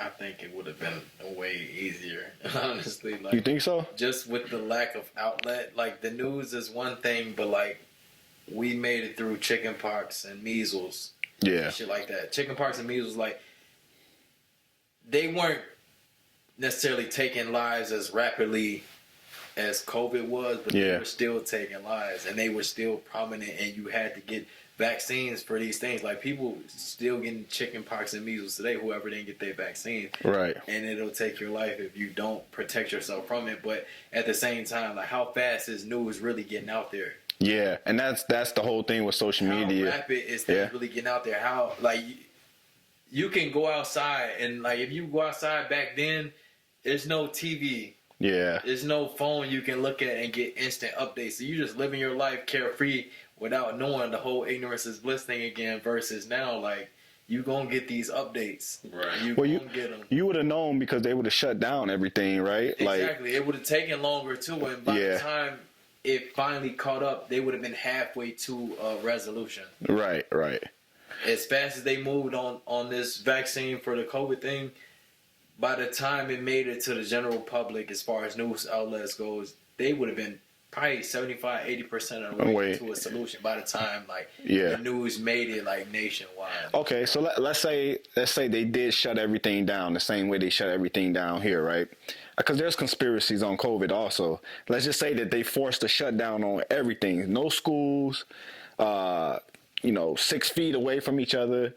I think it would have been way easier, honestly. Like, you think so? Just with the lack of outlet. Like, the news is one thing, but, like, we made it through chickenpox and measles. Yeah. And shit like that. Chickenpox and measles, like, they weren't necessarily taking lives as rapidly as COVID was, but they were still taking lives, and they were still prominent, and you had to get vaccines for these things. Like, people still getting chicken pox and measles today, whoever didn't get their vaccine. Right. And it'll take your life if you don't protect yourself from it. But at the same time, like, how fast is news really getting out there? Yeah, and that's the whole thing with social media. How rapid is things really getting out there? How, like, you can go outside, and, like, if you go outside back then, there's no TV. Yeah. There's no phone you can look at and get instant updates. So you just living your life carefree without knowing. The whole ignorance is bliss thing again, versus now, like, you gonna get these updates. Right. You get them. You would have known because they would have shut down everything, right? Exactly. It would have taken longer too, and by the time it finally caught up, they would have been halfway to a resolution. Right. As fast as they moved on this vaccine for the COVID thing, by the time it made it to the general public, as far as news outlets goes, they would have been probably 75-80% of the way to a solution by the time, like, the news made it, like, nationwide. Okay, so let's say they did shut everything down the same way they shut everything down here, right? Because there's conspiracies on COVID also. Let's just say that they forced a shutdown on everything. No schools, 6 feet away from each other.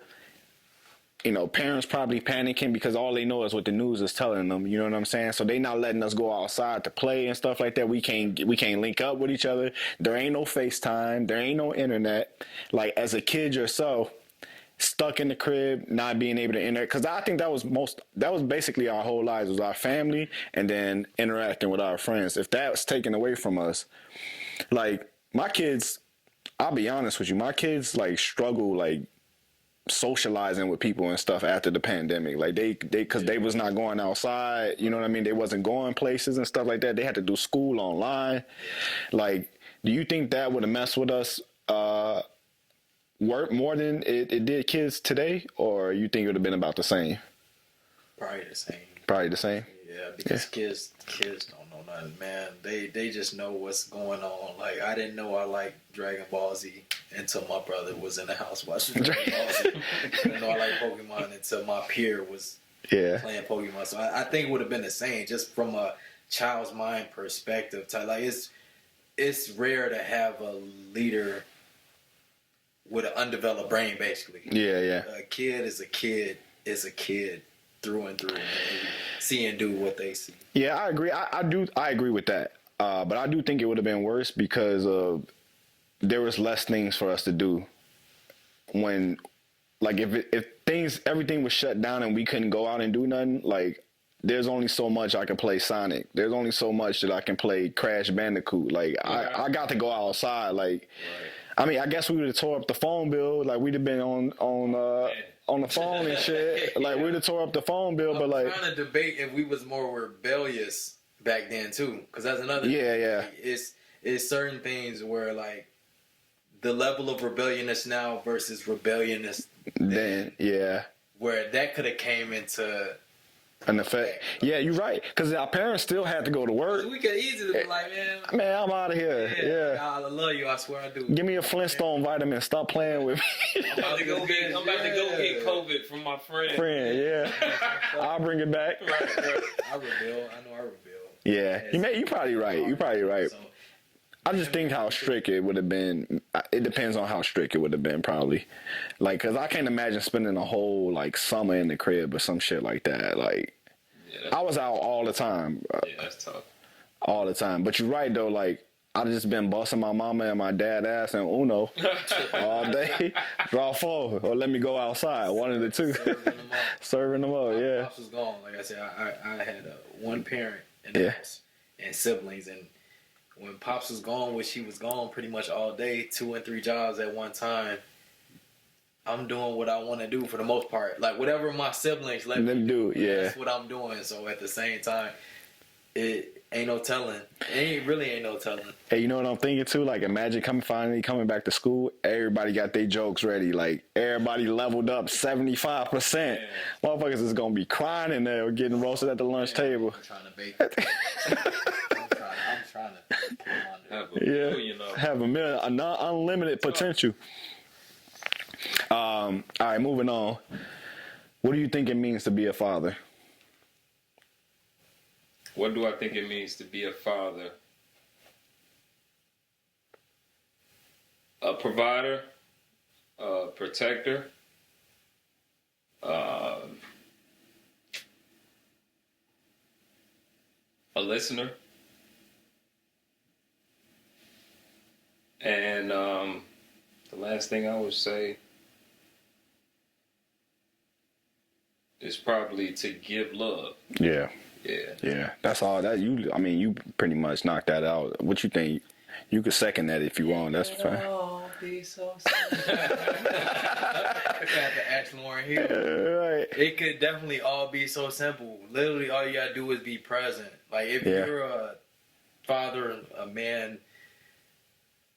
Parents probably panicking because all they know is what the news is telling them. You know what I'm saying? So they not letting us go outside to play and stuff like that. We can't link up with each other. There ain't no FaceTime. There ain't no internet. Like, as a kid yourself, stuck in the crib, not being able to interact. Because I think that was basically our whole lives, was our family and then interacting with our friends. If that was taken away from us, like, my kids, I'll be honest with you, my kids, like, struggle, like, socializing with people and stuff after the pandemic. Like, because they was not going outside, you know what I mean? They wasn't going places and stuff like that. They had to do school online. Like, do you think that would have messed with us work more than it did kids today, or you think it would have been about the same? Probably the same. Yeah, because kids don't know nothing, man. They just know what's going on. Like, I didn't know I liked Dragon Ball Z until my brother was in the house watching Dragon Ball Z. I didn't know I liked Pokemon until my peer was playing Pokemon. So I think it would have been the same, just from a child's mind perspective. Like, it's rare to have a leader with an undeveloped brain, basically. Yeah. A kid is a kid through and through, and they see and do what they see. Yeah, I agree. I agree with that. But I do think it would have been worse because there was less things for us to do. When, like, if everything was shut down and we couldn't go out and do nothing, like, there's only so much I can play Sonic. There's only so much that I can play Crash Bandicoot. Like, I got to go outside. Like, I mean, I guess we would have tore up the phone bill. Like, we'd have been on the phone and shit. Like, we'd have tore up the phone bill, but, like, trying to debate if we was more rebellious back then too, because that's another thing. Yeah. Like, it's certain things where, like, the level of rebelliousness now versus rebelliousness then, where that could have came into an effect. Yeah, you're right. Because our parents still had to go to work. We could easily be like, man, I'm out of here. Yeah. I love you. I swear I do. Give me a Flintstone vitamin. Stop playing with me. I'm about to go get COVID from my friend. Yeah. I'll bring it back. Right. I rebel. I know I rebel. Yeah. You're probably right. So, I just think how strict it would have been. It depends on how strict it would have been, probably. Like, because I can't imagine spending a whole, like, summer in the crib or some shit like that. Like, I was out all the time. Yeah, that's tough. All the time. But you're right, though. Like, I've just been busting my mama and my dad ass and Uno all day. Draw 4 or let me go outside. One of the two. Serving them up, yeah. My pops was gone. Like I said, I had one parent in the house and siblings, and when Pops was gone, which he was gone pretty much all day, 2 and 3 jobs at one time, I'm doing what I want to do for the most part. Like, whatever my siblings let me do, that's what I'm doing. So at the same time, it ain't no telling. It really ain't no telling. Hey, you know what I'm thinking too? Like, imagine finally coming back to school. Everybody got their jokes ready. Like, everybody leveled up 75%. Yeah. Motherfuckers is gonna be crying in there, getting roasted at the lunch table. I'm trying to bake. I'm trying to put them on there. Have a million, unlimited potential. All right, moving on. What do you think it means to be a father? What do I think it means to be a father? a provider, a protector, a listener, and the last thing I would say is probably to give love. Yeah. Yeah. Yeah. That's all that you. I mean, you pretty much knocked that out. What you think? You could second that if you want. That's fine. Oh, be so simple. I had to ask Lauren Hill. Right. It could definitely all be so simple. Literally, all you gotta do is be present. Like if you're a father, a man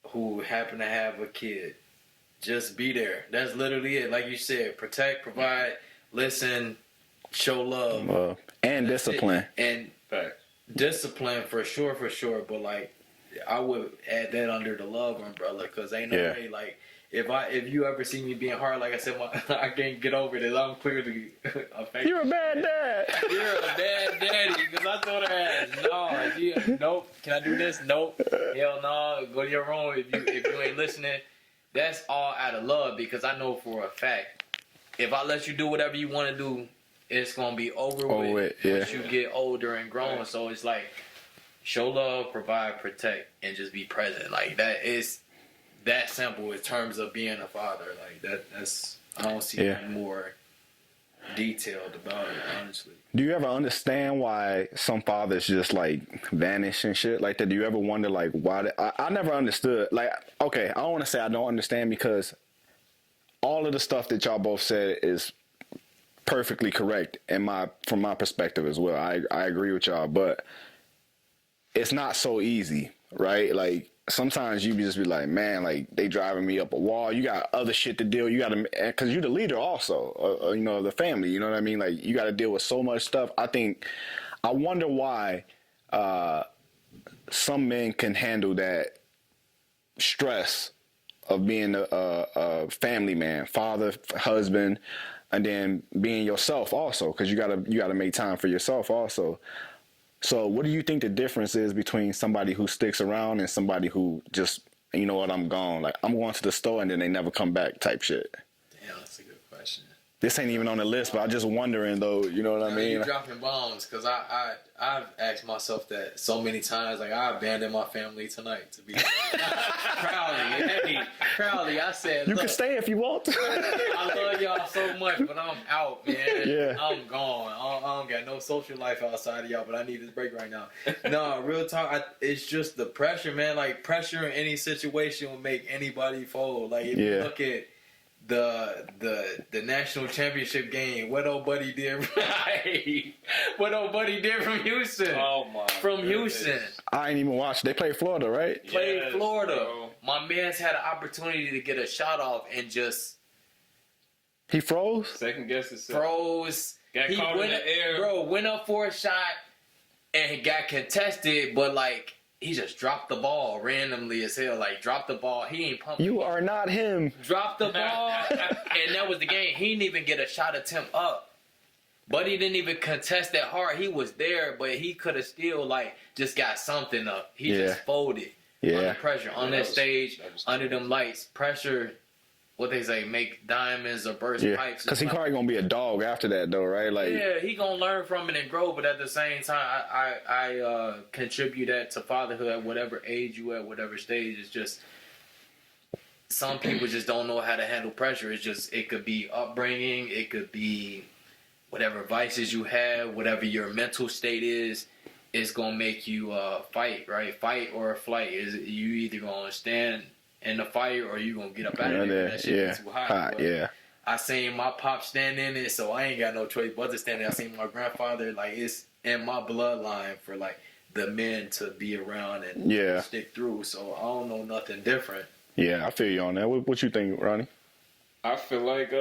who happen to have a kid, just be there. That's literally it. Like you said, protect, provide, listen, show love, and discipline. And discipline for sure. But like, I would add that under the love umbrella, because ain't no way, like, if you ever see me being hard, like I said, I can't get over this. I'm clearly affected. You're a bad dad. You're a bad daddy, because I told her ass, no, nope. Can I do this? Nope. Hell no. Go to your room if you ain't listening. That's all out of love, because I know for a fact, if I let you do whatever you want to do, it's gonna be over with once you get older and grown. Right. So it's like, show love, provide, protect, and just be present. Like, that is that simple in terms of being a father. Like that's I don't see any more detailed about it, honestly. Do you ever understand why some fathers just like vanish and shit like that? Do you ever wonder like why? I never understood. Like, okay, I don't want to say I don't understand, because all of the stuff that y'all both said is perfectly correct from my perspective as well. I agree with y'all, but it's not so easy, right? Like, sometimes you just be like, man, like, they driving me up a wall. You got other shit to deal. You got to, because you're the leader also, you know, of the family. You know what I mean? Like, you got to deal with so much stuff. I wonder why some men can handle that stress of being a family man, father, husband, and then being yourself also, because you gotta make time for yourself also. So what do you think the difference is between somebody who sticks around and somebody who just, you know what, I'm gone, like I'm going to the store and then they never come back type shit? Damn, that's a good question. This ain't even on the list, but I'm just wondering though, you know what I mean? You're dropping bombs, because I've asked myself that so many times. Like, I abandoned my family tonight, to be proudly. I said, you can stay if you want. I love y'all so much, but I'm out, man. Yeah. I'm gone. I don't got no social life outside of y'all, but I need this break right now. No, real talk. It's just the pressure, man. Like, pressure in any situation will make anybody fold. Like, if you look at the national championship game, what old buddy did from Houston. Oh my! From Houston. I ain't even watched. They played Florida, right? Played Florida. Bro. My man's had an opportunity to get a shot off and just he froze. Second guess himself. Froze. Got caught in the air. Bro, went up for a shot and got contested, but like, he just dropped the ball randomly as hell. Like, dropped the ball. He ain't pumping. You are not him. Dropped the ball, and that was the game. He didn't even get a shot attempt up. But he didn't even contest that hard. He was there, but he could have still, like, just got something up. He just folded under pressure. On that stage, under them lights, pressure, what they say, make diamonds or burst pipes. Because he probably going to be a dog after that, though, right? Like, yeah, he going to learn from it and grow, but at the same time, I contribute that to fatherhood at whatever age you at, whatever stage. It's just, some people just don't know how to handle pressure. It's just, it could be upbringing, it could be whatever vices you have, whatever your mental state is, it's going to make you fight, right? Fight or flight. Is you either going to stand in the fight or you going to get up out of there. That shit is too hot. I seen my pop stand in it, so I ain't got no choice but to stand there. I seen my grandfather, like, it's in my bloodline for, like, the men to be around and stick through, so I don't know nothing different. Yeah, I feel you on that. What you think, Ronnie? I feel like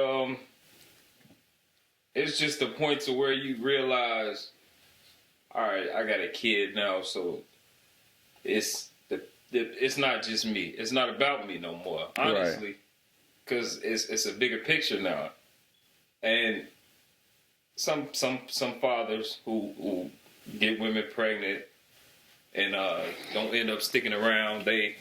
it's just the point to where you realize, all right, I got a kid now, so it's not just me. It's not about me no more, honestly, because it's a bigger picture now. And some fathers who get women pregnant and don't end up sticking around, they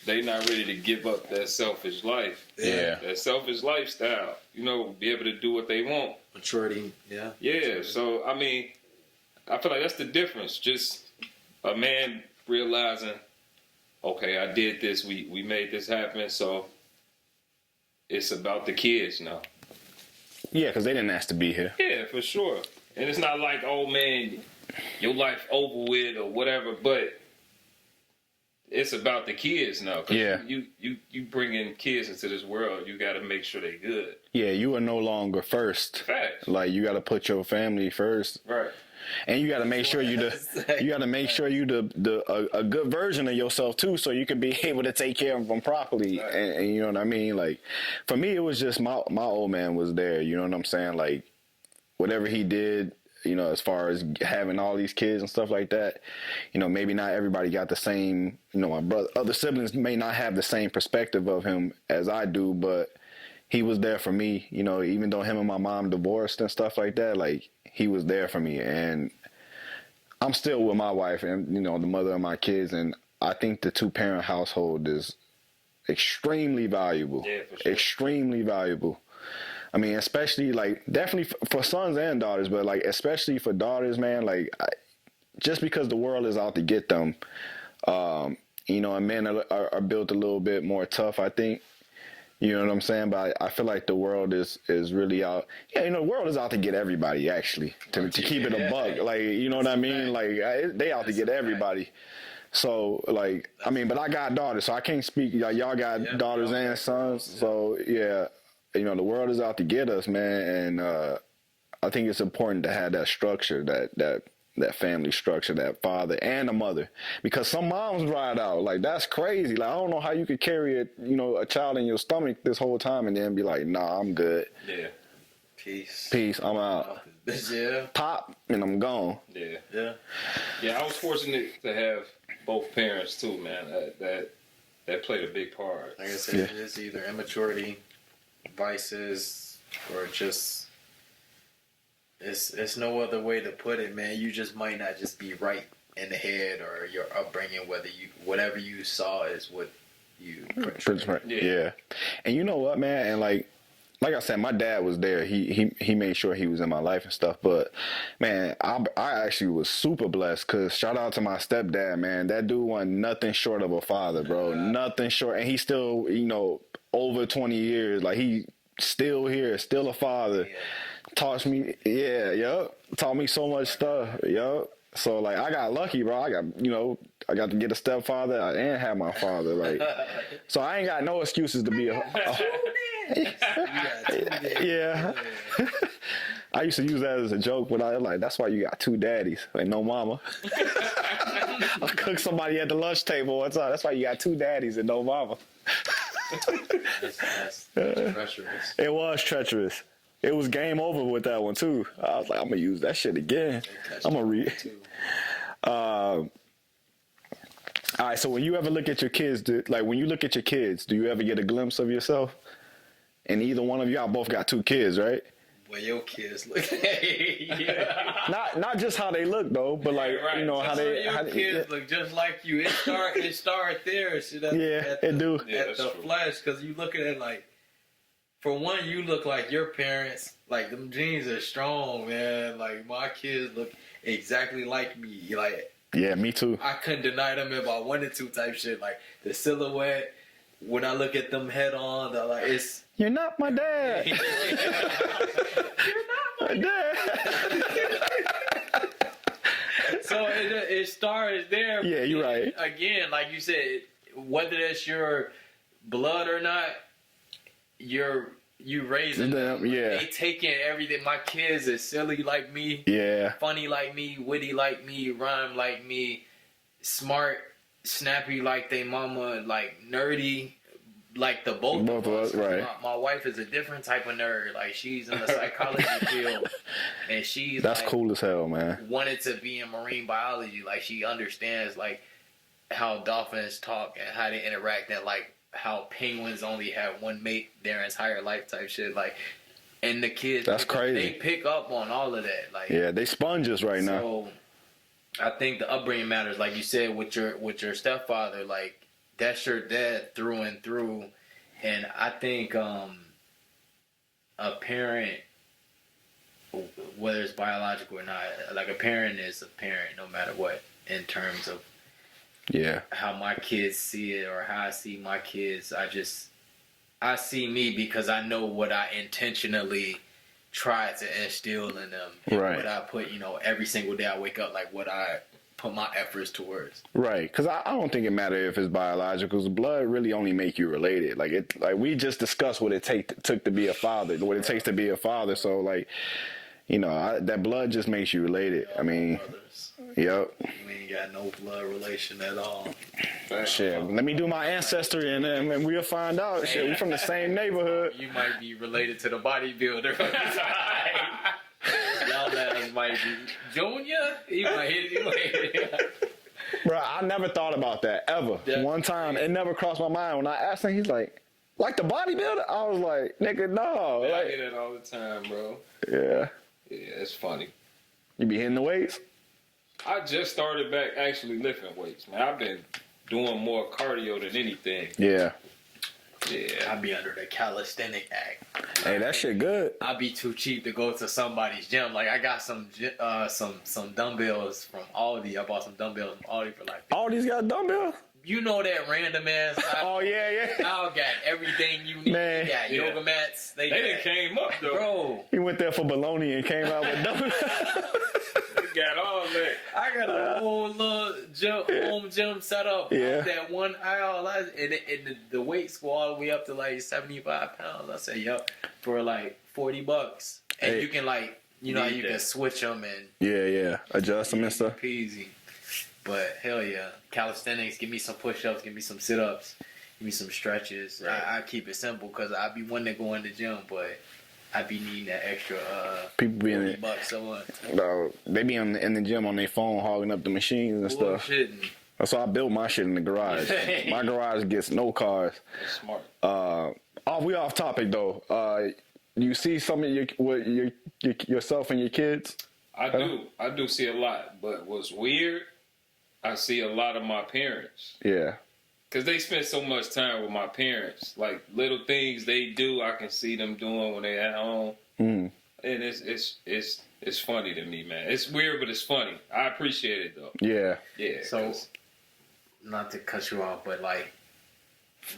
they not ready to give up that selfish life. Yeah. That selfish lifestyle. You know, be able to do what they want. Maturity. Yeah. Yeah. So I mean, I feel like that's the difference. Just a man realizing, okay, I did this. We made this happen. So it's about the kids now. Yeah, because they didn't ask to be here. Yeah, for sure. And it's not like, oh man, your life over with or whatever, but it's about the kids now. Yeah. You bring in kids into this world, you got to make sure they good. Yeah, you are no longer first. Facts. Like, you got to put your family first. Right. And you got to make sure you got to make sure you a good version of yourself too, so you can be able to take care of them properly. Right. And you know what I mean? Like, for me, it was just my old man was there. You know what I'm saying? Like, whatever he did, you know, as far as having all these kids and stuff like that, you know, maybe not everybody got the same. You know, my brother, other siblings may not have the same perspective of him as I do, but he was there for me. You know, even though him and my mom divorced and stuff like that, like, he was there for me. And I'm still with my wife and, you know, the mother of my kids. And I think the 2-parent household is extremely valuable. Yeah, for sure. Extremely valuable. I mean, especially, like, definitely for sons and daughters, but, like, especially for daughters, man, like, just because the world is out to get them, you know, and men are built a little bit more tough, I think. You know what I'm saying? But I feel like the world is really out. Yeah, you know, the world is out to get everybody, actually, to keep it a buck. Like, you know what I mean? Like, they out to get everybody. So, like, I mean, but I got daughters, so I can't speak. Y'all got daughters and sons. So, yeah, you know, the world is out to get us, man. And I think it's important to have that structure, that family structure, that father and a mother, because some moms ride out. Like, that's crazy. Like, I don't know how you could carry a child in your stomach this whole time and then be like, nah, I'm good. Yeah. Peace. I'm out. Yeah. Pop, and I'm gone. Yeah. Yeah. Yeah, I was fortunate to have both parents too, man. That played a big part. Like I said, it's either immaturity, vices, or just it's no other way to put it, man. You just might not just be right in the head, or your upbringing, whatever you saw is what you portray. Yeah. And you know what, man? And like I said, my dad was there. He made sure he was in my life and stuff. But, man, I actually was super blessed, because shout out to my stepdad, man. That dude wasn't nothing short of a father, bro. Nothing short. And he's still, you know, over 20 years. Like, he still here, still a father. Yeah. Taught me, taught me so much stuff, So, like, I got lucky, bro. I got to get a stepfather and have my father, like. So I ain't got no excuses to be a yeah. I used to use that as a joke, but I was like, that's why you got 2 daddies and no mama. I cooked somebody at the lunch table one time. That's why you got 2 daddies and no mama. That's treacherous. It was treacherous. It was game over with that one too. I was like, I'm gonna use that shit again. I'm gonna read. All right. So when you ever look at your kids, do you ever get a glimpse of yourself? And either one of y'all both got 2 kids, right? Well, your kids look. Yeah. Not just how they look though, but like you know how they. Your kids look just like you. It start there. At the flesh, because you look at it like. For one, you look like your parents. Like, them genes are strong, man. Like, my kids look exactly like me. Like, yeah, me too. I couldn't deny them if I wanted to, type shit. Like, the silhouette, when I look at them head on, like, it's... You're not my dad. You're not my dad. So, it starts there. Yeah, you're right. Again, like you said, whether that's your blood or not, you raising them. Yeah. They taking everything. My kids is silly like me. Yeah. Funny like me. Witty like me. Rhyme like me. Smart, snappy like they mama. Like nerdy, like the both of us. Right. My wife is a different type of nerd. Like, she's in the psychology field, and that's like, cool as hell, man. Wanted to be in marine biology. Like, she understands like how dolphins talk and how they interact, and like how penguins only have one mate their entire life, type shit. Like, and the kids, that's crazy. They pick up on all of that. Like, yeah, they sponges right now. So I think the upbringing matters. Like you said, with your stepfather, like, that's your dad through and through. And I think a parent, whether it's biological or not, like a parent is a parent no matter what, in terms of how my kids see it or how I see my kids. I see me because I know what I intentionally try to instill in them. And what I put, every single day I wake up, like what I put my efforts towards. Right, because I don't think it matters if it's biological. Because blood really only make you related. Like we just discussed what it took to be a father, what it takes to be a father. So like, that blood just makes you related. I mean, yep. You ain't got no blood relation at all. Shit, let me do my ancestry and then we'll find out. Shit, we from the same neighborhood. You might be related to the bodybuilder. Y'all that might be Junior. He might hit you. Bro, I never thought about that ever. Yeah. One time, it never crossed my mind. When I asked him, he's like the bodybuilder? I was like, nigga, no. Man, like, I hear that all the time, bro. Yeah. Yeah, it's funny. You be hitting the weights? I just started back actually lifting weights, man. I've been doing more cardio than anything. Yeah. Yeah. I be under the calisthenic act. Hey, that shit good. I be too cheap to go to somebody's gym. Like I got some dumbbells from Aldi. I bought some dumbbells from Aldi for like. Aldi's got dumbbells? You know that random ass. Oh yeah. I got everything you need. Man. You got yoga mats. They done came up though. Bro. He went there for bologna and came out with dumbbells. They got all that. I got a whole little home gym set up. Yeah. That one aisle. And the weights go all the way up to like 75 pounds. I say, yup, for like $40. And Hey. you can like, you can switch them and. Yeah. Adjust them and stuff. Easy. But hell yeah, calisthenics. Give me some push-ups. Give me some sit-ups. Give me some stretches. Right. I keep it simple because I be wanting to go in the gym, but I be needing that extra. People be in it. $40 a month. No, they be in the gym on their phone hogging up the machines and stuff. Bullshitting. That's why I built my shit in the garage. My garage gets no cars. That's smart. We off topic though. You see some of yourself and your kids? I do see a lot, but what's weird, I see a lot of my parents. Yeah. Because they spend so much time with my parents. Like, little things they do, I can see them doing when they're at home. Mm. And it's funny to me, man. It's weird, but it's funny. I appreciate it, though. Yeah. Yeah. So, not to cut you off, but like,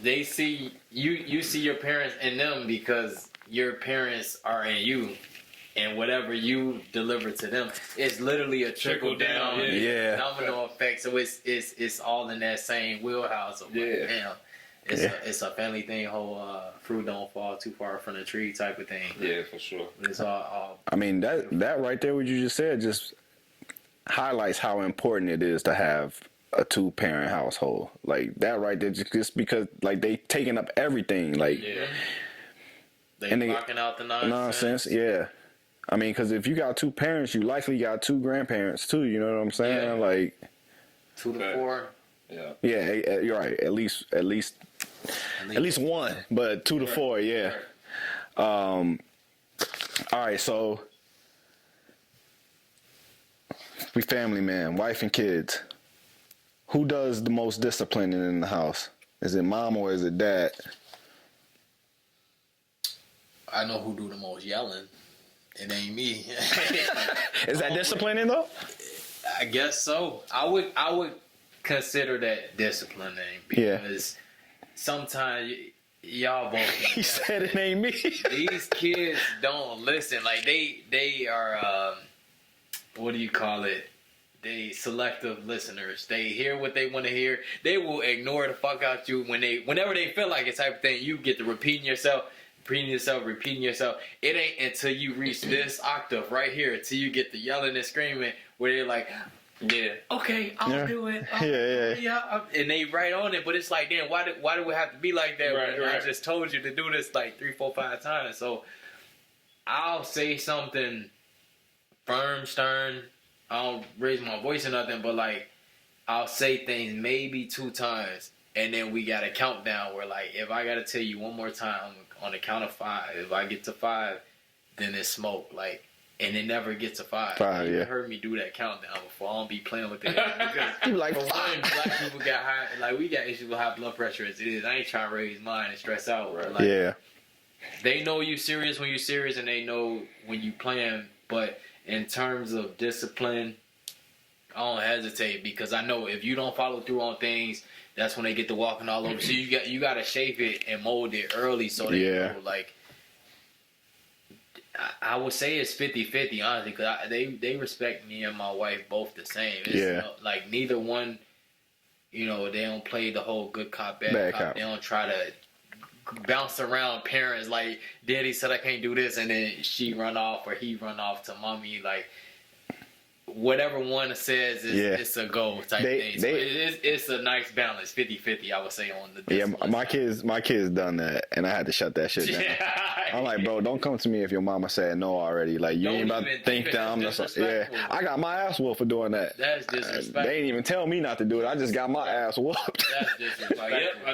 they see you see your parents in them because your parents are in you. And whatever you deliver to them, it's literally a trickle down domino effect. So it's all in that same wheelhouse. Of like, damn, it's a family thing. Whole fruit don't fall too far from the tree type of thing. Yeah, for sure. But it's all. I mean that right there, what you just said, just highlights how important it is to have a 2-parent household. Like that right there, just because like they taking up everything. Like they blocking out the nonsense. Yeah. I mean, because if you got 2 parents, you likely got 2 grandparents too. You know what I'm saying? Yeah. Like 2 to 4. Yeah. Yeah, you're right. At least one, but 2 to 4. Yeah. All right. So we family, man, wife and kids. Who does the most disciplining in the house? Is it mom or is it dad? I know who do the most yelling. It ain't me. Is that disciplining though? I guess so. I would consider that disciplining because sometimes y'all both. He said it ain't me. These kids don't listen. Like they are. What do you call it? They selective listeners. They hear what they want to hear. They will ignore the fuck out you whenever they feel like it type of thing. You get to repeating yourself. It ain't until you reach this octave right here until you get the yelling and screaming where they're like, yeah, okay, I'll do it. Yeah. And they right on it, but it's like, damn, why do we have to be like that? Right. I just told you to do this like 3, 4, 5 times. So I'll say something firm, stern. I don't raise my voice or nothing, but like I'll say things maybe 2 times, and then we got a countdown where like if I gotta tell you one more time on the count of 5, if I get to 5, then it's smoke. Like, and it never gets a 5. You heard me do that countdown before. I don't be playing with it. You like, for one, black people got high, like we got issues with high blood pressure as it is. I ain't trying to raise mine and stress out. Right? Like, they know you serious when you serious, and they know when you playing. But in terms of discipline, I don't hesitate, because I know if you don't follow through on things, that's when they get to walking all over. So you got to shape it and mold it early, so they know, like. I would say it's 50-50, honestly, because they respect me and my wife both the same. It's like neither one, they don't play the whole good cop, bad cop. They don't try to bounce around parents like, daddy said I can't do this, and then she run off or he run off to mommy. Like, whatever one says it's a go type thing. So it's a nice balance, 50-50, I would say, on the discipline side. My kids done that, and I had to shut that shit down. I'm like, bro, don't come to me if your mama said no already. Like, you ain't about to think that I'm I got my ass whooped for doing that. That's disrespectful. They ain't even tell me not to do it. I just got my ass whooped. That's disrespectful. Yep, I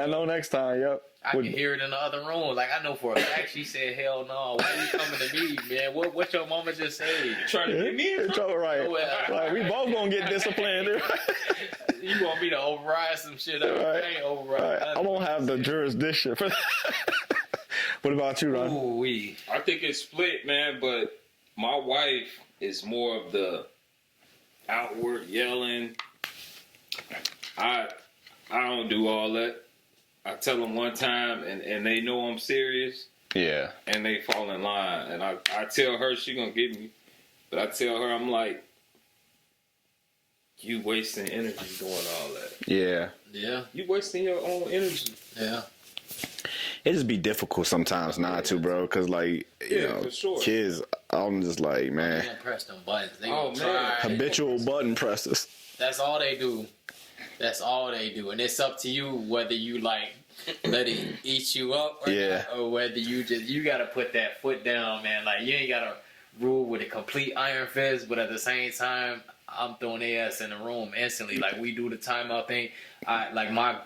know next time. Yep. I can hear it in the other room. Like, I know for a fact she said, hell no. Why are you coming to me, man? What your mama just said? Trying to get me in trouble. Right. Like, we both gonna get disciplined. You want me to override some shit? I ain't override. I won't have the jurisdiction for that. What about you, Ron? I think it's split, man, but my wife is more of the outward yelling. I don't do all that. I tell them one time, and they know I'm serious. Yeah. And they fall in line. And I tell her she gonna get me. But I tell her, I'm like, you wasting energy doing all that. Yeah. Yeah. You wasting your own energy. Yeah. It just be difficult sometimes not to, bro. Because, like, you know, for sure. Kids, I'm just like, man. They don't press them buttons. They try. Habitual button presses. That's all they do. That's all they do. And it's up to you whether you, like, let it eat you up or not, or whether you got to put that foot down, man. Like, you ain't got to rule with a complete iron fist, but at the same time, I'm throwing their ass in the room instantly. Like, we do the timeout thing. Like, my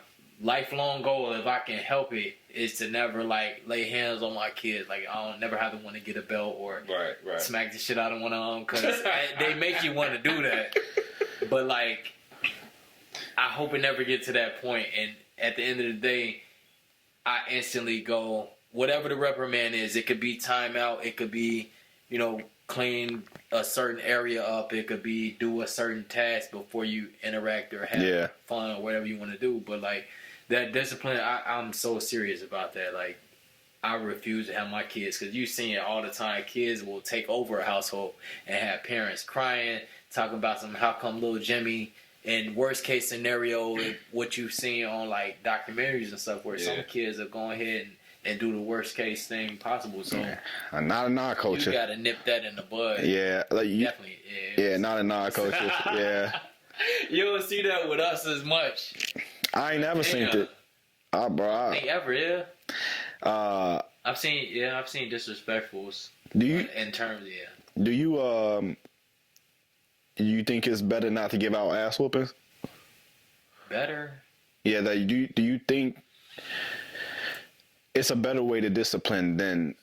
lifelong goal, if I can help it, is to never, like, lay hands on my kids. Like, I don't never have to want to get a belt or smack the shit out of one of them, because they make you want to do that. But, like, I hope it never gets to that point. And at the end of the day, I instantly go, whatever the reprimand is, it could be timeout, it could be, you know, clean a certain area up, it could be do a certain task before you interact or have fun or whatever you want to do. But, like, that discipline, I'm so serious about that. Like, I refuse to have my kids, because you see it all the time. Kids will take over a household and have parents crying, talking about how come little Jimmy, in worst case scenario, what you've seen on, like, documentaries and stuff, where some kids are going ahead and do the worst case thing possible. So not a non-culture. You got to nip that in the bud. Yeah, like definitely. Yeah, not a non-culture. Yeah. You don't see that with us as much. I ain't never seen it. Bro. Ain't ever, I've seen disrespectfuls. Do you? In terms, Do you think it's better not to give out ass whoopings? Better? Yeah, do you think it's a better way to discipline than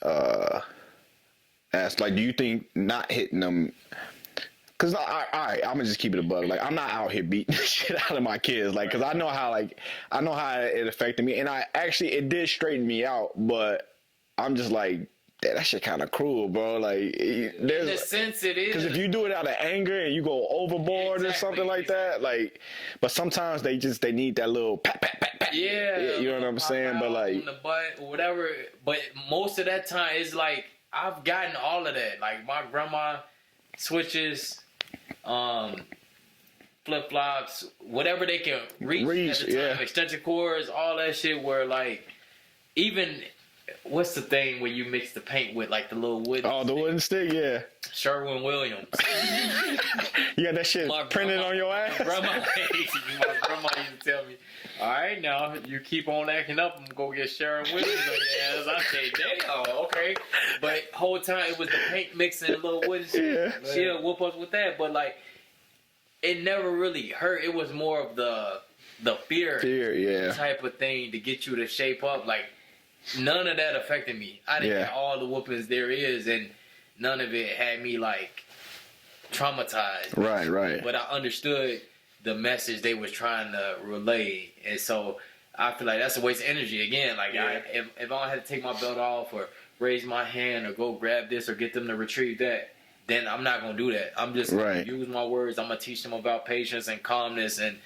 ass? Like, do you think not hitting them? Because, all right, I'm gonna just keep it a bug. Like, I'm not out here beating the shit out of my kids. Like, because I know how it affected me, and it did straighten me out. But I'm just like, that shit kind of cruel, bro. Like, in a sense, it is. Because if you do it out of anger and you go overboard or something like that, like, but sometimes they need that little pat, pat, pat, pat. Yeah, you know what I'm saying? But, like, on the butt or whatever. But most of that time, it's like, I've gotten all of that. Like, my grandma switches, flip flops, whatever they can reach at the time, extension cords, all that shit. Where, like, even. What's the thing where you mix the paint with, like, the little wooden stick? The wooden stick, yeah. Sherwin-Williams. You got that shit printed on your ass? My grandma used to tell me, all right, now, you keep on acting up, I'm going to go get Sherwin-Williams on your ass. I say, damn, okay. But whole time, it was the paint mixing the little wooden shit. Yeah. She'll whoop us with that. But, like, it never really hurt. It was more of the fear type of thing to get you to shape up. Like, none of that affected me. I didn't get all the whoopings there is, and none of it had me like traumatized. Right. But I understood the message they was trying to relay, and so I feel like that's a waste of energy again. Like if I don't have to take my belt off or raise my hand or go grab this or get them to retrieve that, then I'm not gonna do that. I'm just gonna use my words. I'm gonna teach them about patience and calmness, and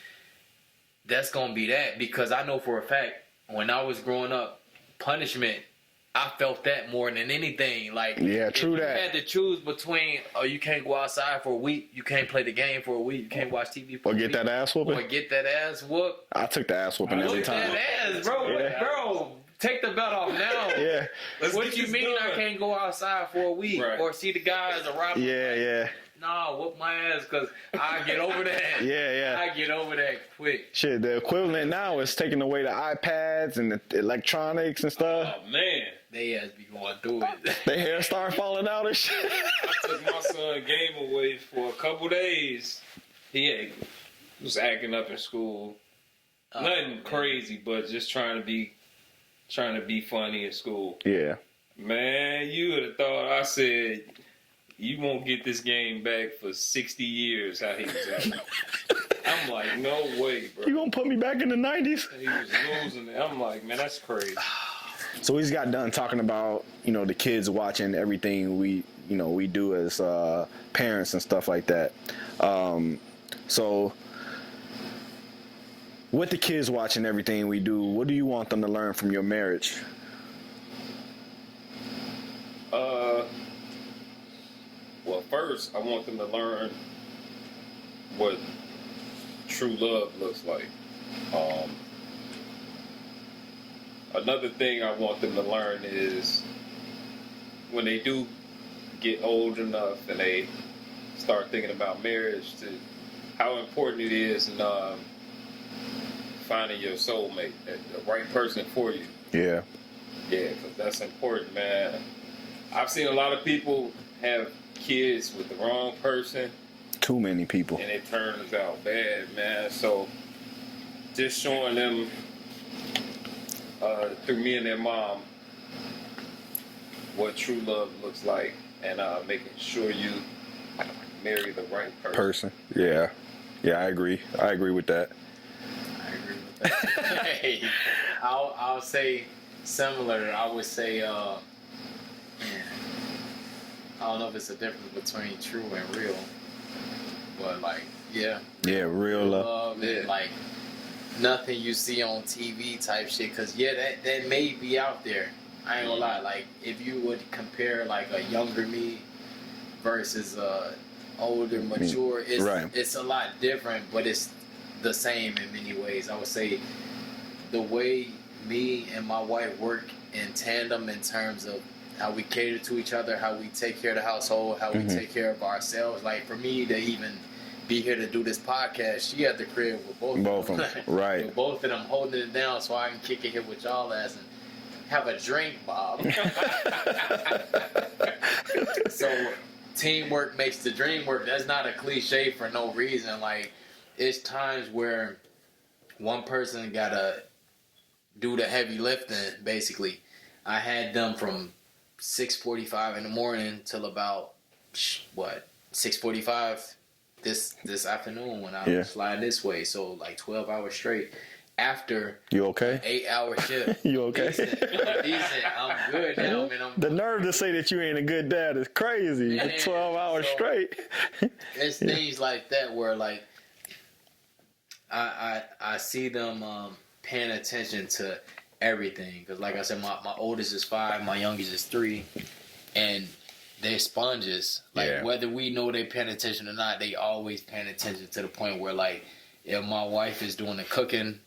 that's gonna be that. Because I know for a fact when I was growing up, punishment, I felt that more than anything. Like, if you had to choose between, you can't go outside for a week, you can't play the game for a week, you can't watch TV for a week, that ass whooping, or get that ass whooped. I took the ass whooping every time. That ass, bro. Yeah. Bro, take the belt off now. Yeah. What do you mean I can't go outside for a week or see the guys around? Yeah. Nah, whoop my ass because I get over that. Yeah. I get over that quick. Shit, the equivalent now is taking away the iPads and the electronics and stuff. Oh, man. They ass be going through it. Their hair start falling out and shit. I took my son game away for a couple days. He was acting up in school. Nothing crazy, but just trying to be funny in school. Yeah. Man, you would have thought I said you won't get this game back for 60 years. How he was acting. I'm like, no way, bro. You gonna put me back in the 90s? He was losing it. I'm like, man, that's crazy. So we just got done talking about, the kids watching everything we do as parents and stuff like that. So with the kids watching everything we do, what do you want them to learn from your marriage? Well, first, I want them to learn what true love looks like. Another thing I want them to learn is when they do get old enough and they start thinking about marriage, to how important it is in finding your soulmate, the right person for you. Yeah. Yeah, because that's important, man. I've seen a lot of people have kids with the wrong person. Too many people. And it turns out bad, man. So just showing them through me and their mom what true love looks like, and making sure you marry the right person. Yeah. I agree with that. Hey, I'll say similar. I would say I don't know if it's a difference between true and real, but real love. And like nothing you see on TV type shit. Cause that may be out there. I ain't gonna lie. Like if you would compare like a younger me versus a older, mature, it's a lot different, but it's the same in many ways. I would say the way me and my wife work in tandem in terms of how we cater to each other, how we take care of the household, how we take care of ourselves. Like for me to even be here to do this podcast, she at the crib with both of them. Right. With both of them holding it down so I can kick it here with y'all ass and have a drink, Bob. So teamwork makes the dream work. That's not a cliche for no reason. Like it's times where one person gotta do the heavy lifting, basically. I had them from 6:45 in the morning till about 6:45 this afternoon when I was flying this way. So like 12 hours straight. After you okay? 8-hour shift. You okay? Decent. I'm good now, man. The nerve to say that you ain't a good dad is crazy. 12 hours straight. It's things like that where like I see them paying attention to everything, because like I said, my oldest is 5, my youngest is 3, and they're sponges. Like whether we know they're paying attention or not, they always paying attention to the point where like if my wife is doing the cooking,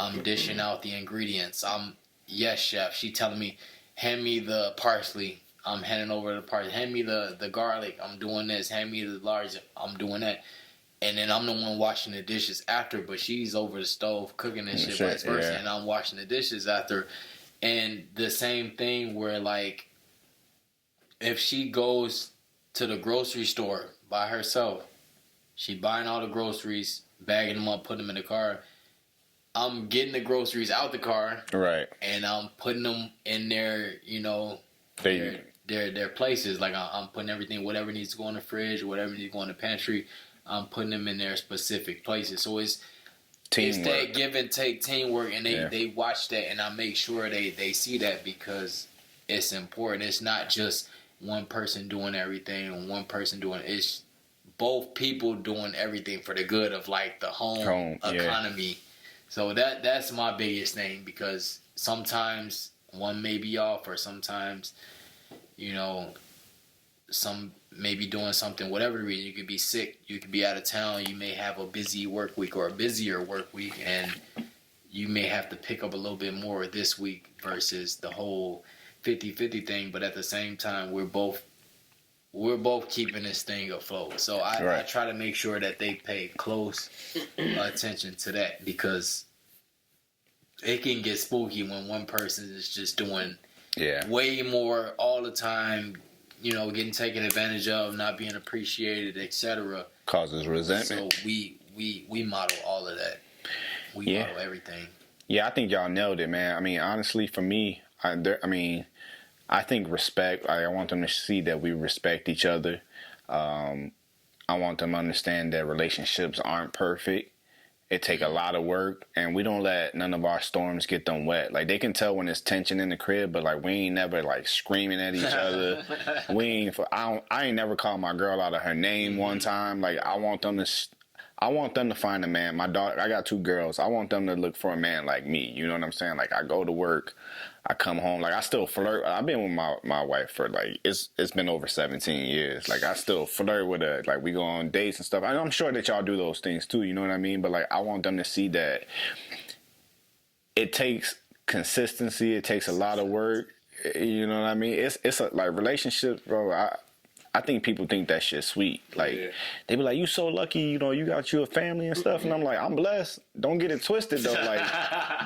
I'm dishing out the ingredients. Yes chef, she telling me hand me the parsley, I'm handing over the parsley. Hand me the garlic, I'm doing this. Hand me the large, I'm doing that. And then I'm the one washing the dishes after, but she's over the stove cooking and shit, vice versa, and I'm washing the dishes after. And the same thing where, like, if she goes to the grocery store by herself, she buying all the groceries, bagging them up, putting them in the car. I'm getting the groceries out the car. Right. And I'm putting them in their, their places. Like I'm putting everything, whatever needs to go in the fridge, whatever needs to go in the pantry, I'm putting them in their specific places. So it's that give and take teamwork, and they watch that, and I make sure they see that because it's important. It's not just one person doing everything and one person doing it. It's both people doing everything for the good of like the home economy. Yeah. So that's my biggest thing, because sometimes one may be off, or sometimes, you know, some may be doing something, whatever the reason. You could be sick, you could be out of town, you may have a busy work week or a busier work week, and you may have to pick up a little bit more this week versus the whole 50-50 thing. But at the same time, we're both keeping this thing afloat. So I try to make sure that they pay close attention to that, because it can get spooky when one person is just doing way more all the time, you know, getting taken advantage of, not being appreciated, etc. Causes resentment. So we model all of that. We model everything. Yeah, I think y'all nailed it, man. I mean, honestly, for me, I think respect. I want them to see that we respect each other. I want them to understand that relationships aren't perfect. It take a lot of work, and we don't let none of our storms get them wet. Like, they can tell when there's tension in the crib, but like, we ain't never like screaming at each other. I ain't never called my girl out of her name one time. Like, I want them to find a man. My daughter, I got 2 girls. I want them to look for a man like me. You know what I'm saying? Like, I go to work, I come home. Like, I still flirt. I've been with my wife for like, it's been over 17 years. Like, I still flirt with her. Like, we go on dates and stuff. I'm sure that y'all do those things too. You know what I mean? But like, I want them to see that it takes consistency. It takes a lot of work. You know what I mean? It's a, like, relationships, bro. I think people think that shit's sweet. Like, they be like, you so lucky, you know, you got you a family and stuff. And I'm like, I'm blessed. Don't get it twisted, though. Like,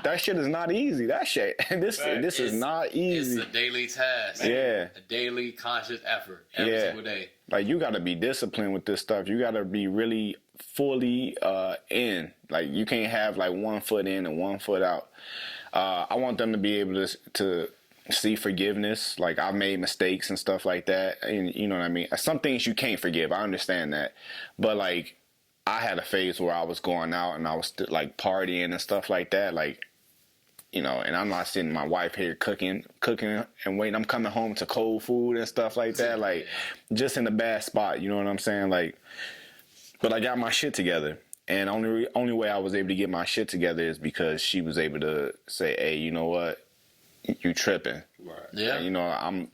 that shit is not easy. That shit. This is not easy. It's a daily task. Yeah. A daily conscious effort every single day. Like, you got to be disciplined with this stuff. You got to be really fully in. Like, you can't have, like, 1 foot in and 1 foot out. I want them to be able to see forgiveness. Like, I've made mistakes and stuff like that, and you know what I mean. Some things you can't forgive. I understand that, but like, I had a phase where I was going out and I was like partying and stuff like that. Like, you know, and I'm not sitting my wife here cooking and waiting. I'm coming home to cold food and stuff like that. Like, just in a bad spot. You know what I'm saying? Like, but I got my shit together. And only way I was able to get my shit together is because she was able to say, hey, you know what? You tripping. Right. Yeah. And, you know, I'm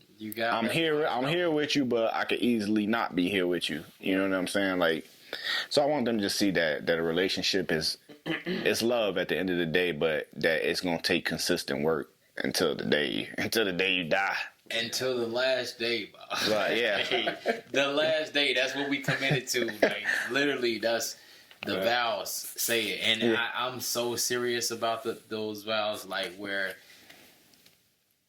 here with you, but I could easily not be here with you. You know what I'm saying? Like, so I want them to just see that a relationship is it's love at the end of the day, but that it's gonna take consistent work until the day you die. Until the last day, bro. Right, yeah. The last day, that's what we committed to. Like, literally, that's the vows say it. And I'm so serious about those vows, like, where,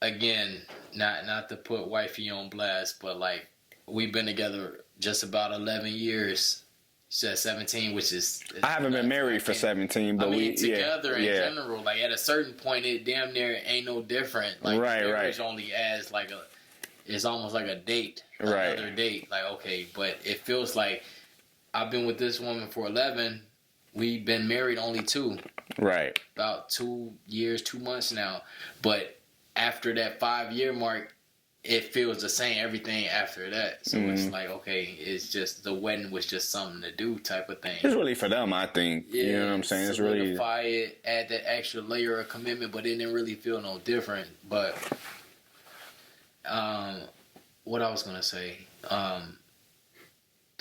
again, not to put wifey on blast, but like, we've been together just about 11 years. She said 17, which is... I haven't been married for 17, but together in general, like, at a certain point, it damn near ain't no different. Like, marriage only adds like it's almost like a date, another date. Like, okay, but it feels like I've been with this woman for 11. We've been married only 2. Right. About 2 years, 2 months now. But after that 5-year mark, it feels the same, everything after that. So it's like, okay, it's just, the wedding was just something to do type of thing. It's really for them, I think. Yeah, you know what I'm saying? It's really... solidify it, add that extra layer of commitment, but it didn't really feel no different. But, what I was going to say, what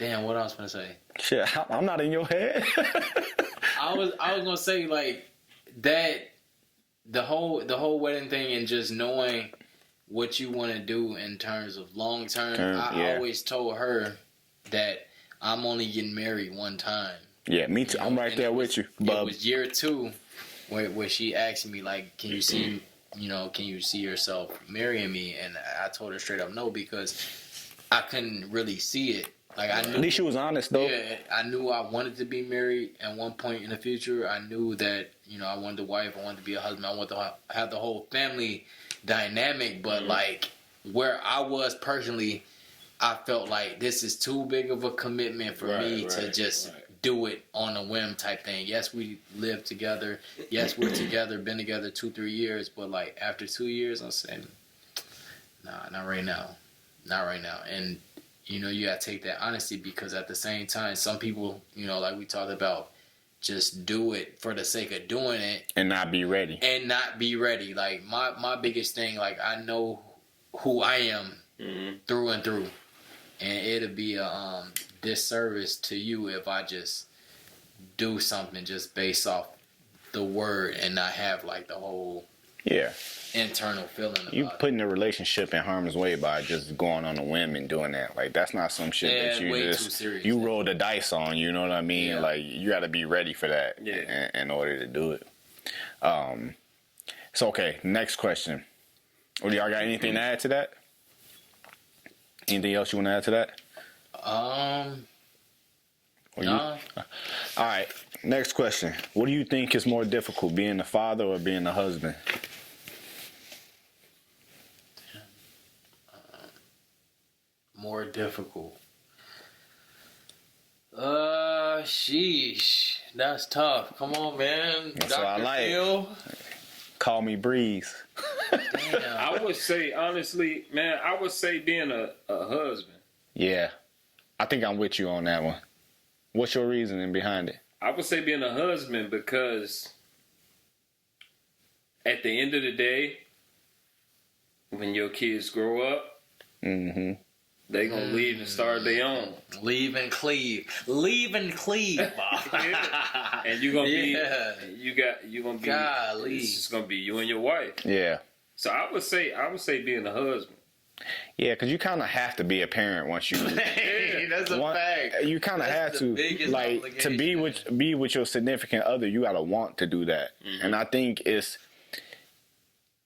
I was going to say. Shit, I'm not in your head. I was going to say, like, that, the whole wedding thing, and just knowing what you want to do in terms of long term. I always told her that I'm only getting married one time. Yeah, me too. I'm right there with you, bub. It was year 2 where she asked me, like, can you see yourself marrying me? And I told her straight up no, because I couldn't really see it. Like, I knew, at least she was honest, though. Yeah, I knew I wanted to be married at one point in the future. I knew that, you know, I wanted a wife, I wanted to be a husband, I wanted to have the whole family dynamic, but like, where I was personally, I felt like this is too big of a commitment for me to just do it on a whim type thing. Yes, we live together. Yes, we're together, been together 2-3 years, but like after 2 years, I'm saying, nah, not right now. Not right now. And, you know, you got to take that honesty, because at the same time, some people, you know, like we talked about, just do it for the sake of doing it. And not be ready. Like, my biggest thing, like, I know who I am through and through. And it'll be a disservice to you if I just do something just based off the word and not have, like, the whole internal feeling about you putting the relationship in harm's way by just going on a whim and doing that. Like, that's not some shit that you just too serious, you roll the dice on. You know what I mean? Yeah. Like, you got to be ready for that in order to do it. So okay, next question. Well, y'all got anything to add to that? Anything else you want to add to that? No. All right, next question. What do you think is more difficult, being a father or being a husband? More difficult. Sheesh. That's tough. Come on, man. That's Dr. what I like. Phil. Call me Breeze. Damn. I would say, honestly, man, I would say being a husband. Yeah. I think I'm with you on that one. What's your reasoning behind it? I would say being a husband because at the end of the day, when your kids grow up, they gonna leave and start their own. Leave and cleave, Bob. And you're gonna be, you're gonna be. Golly. It's just gonna be you and your wife. Yeah. So I would say being a husband. Yeah, because you kind of have to be a parent once you. Hey, that's a fact. You kind of have to, like, to be with your significant other. You gotta want to do that, and I think it's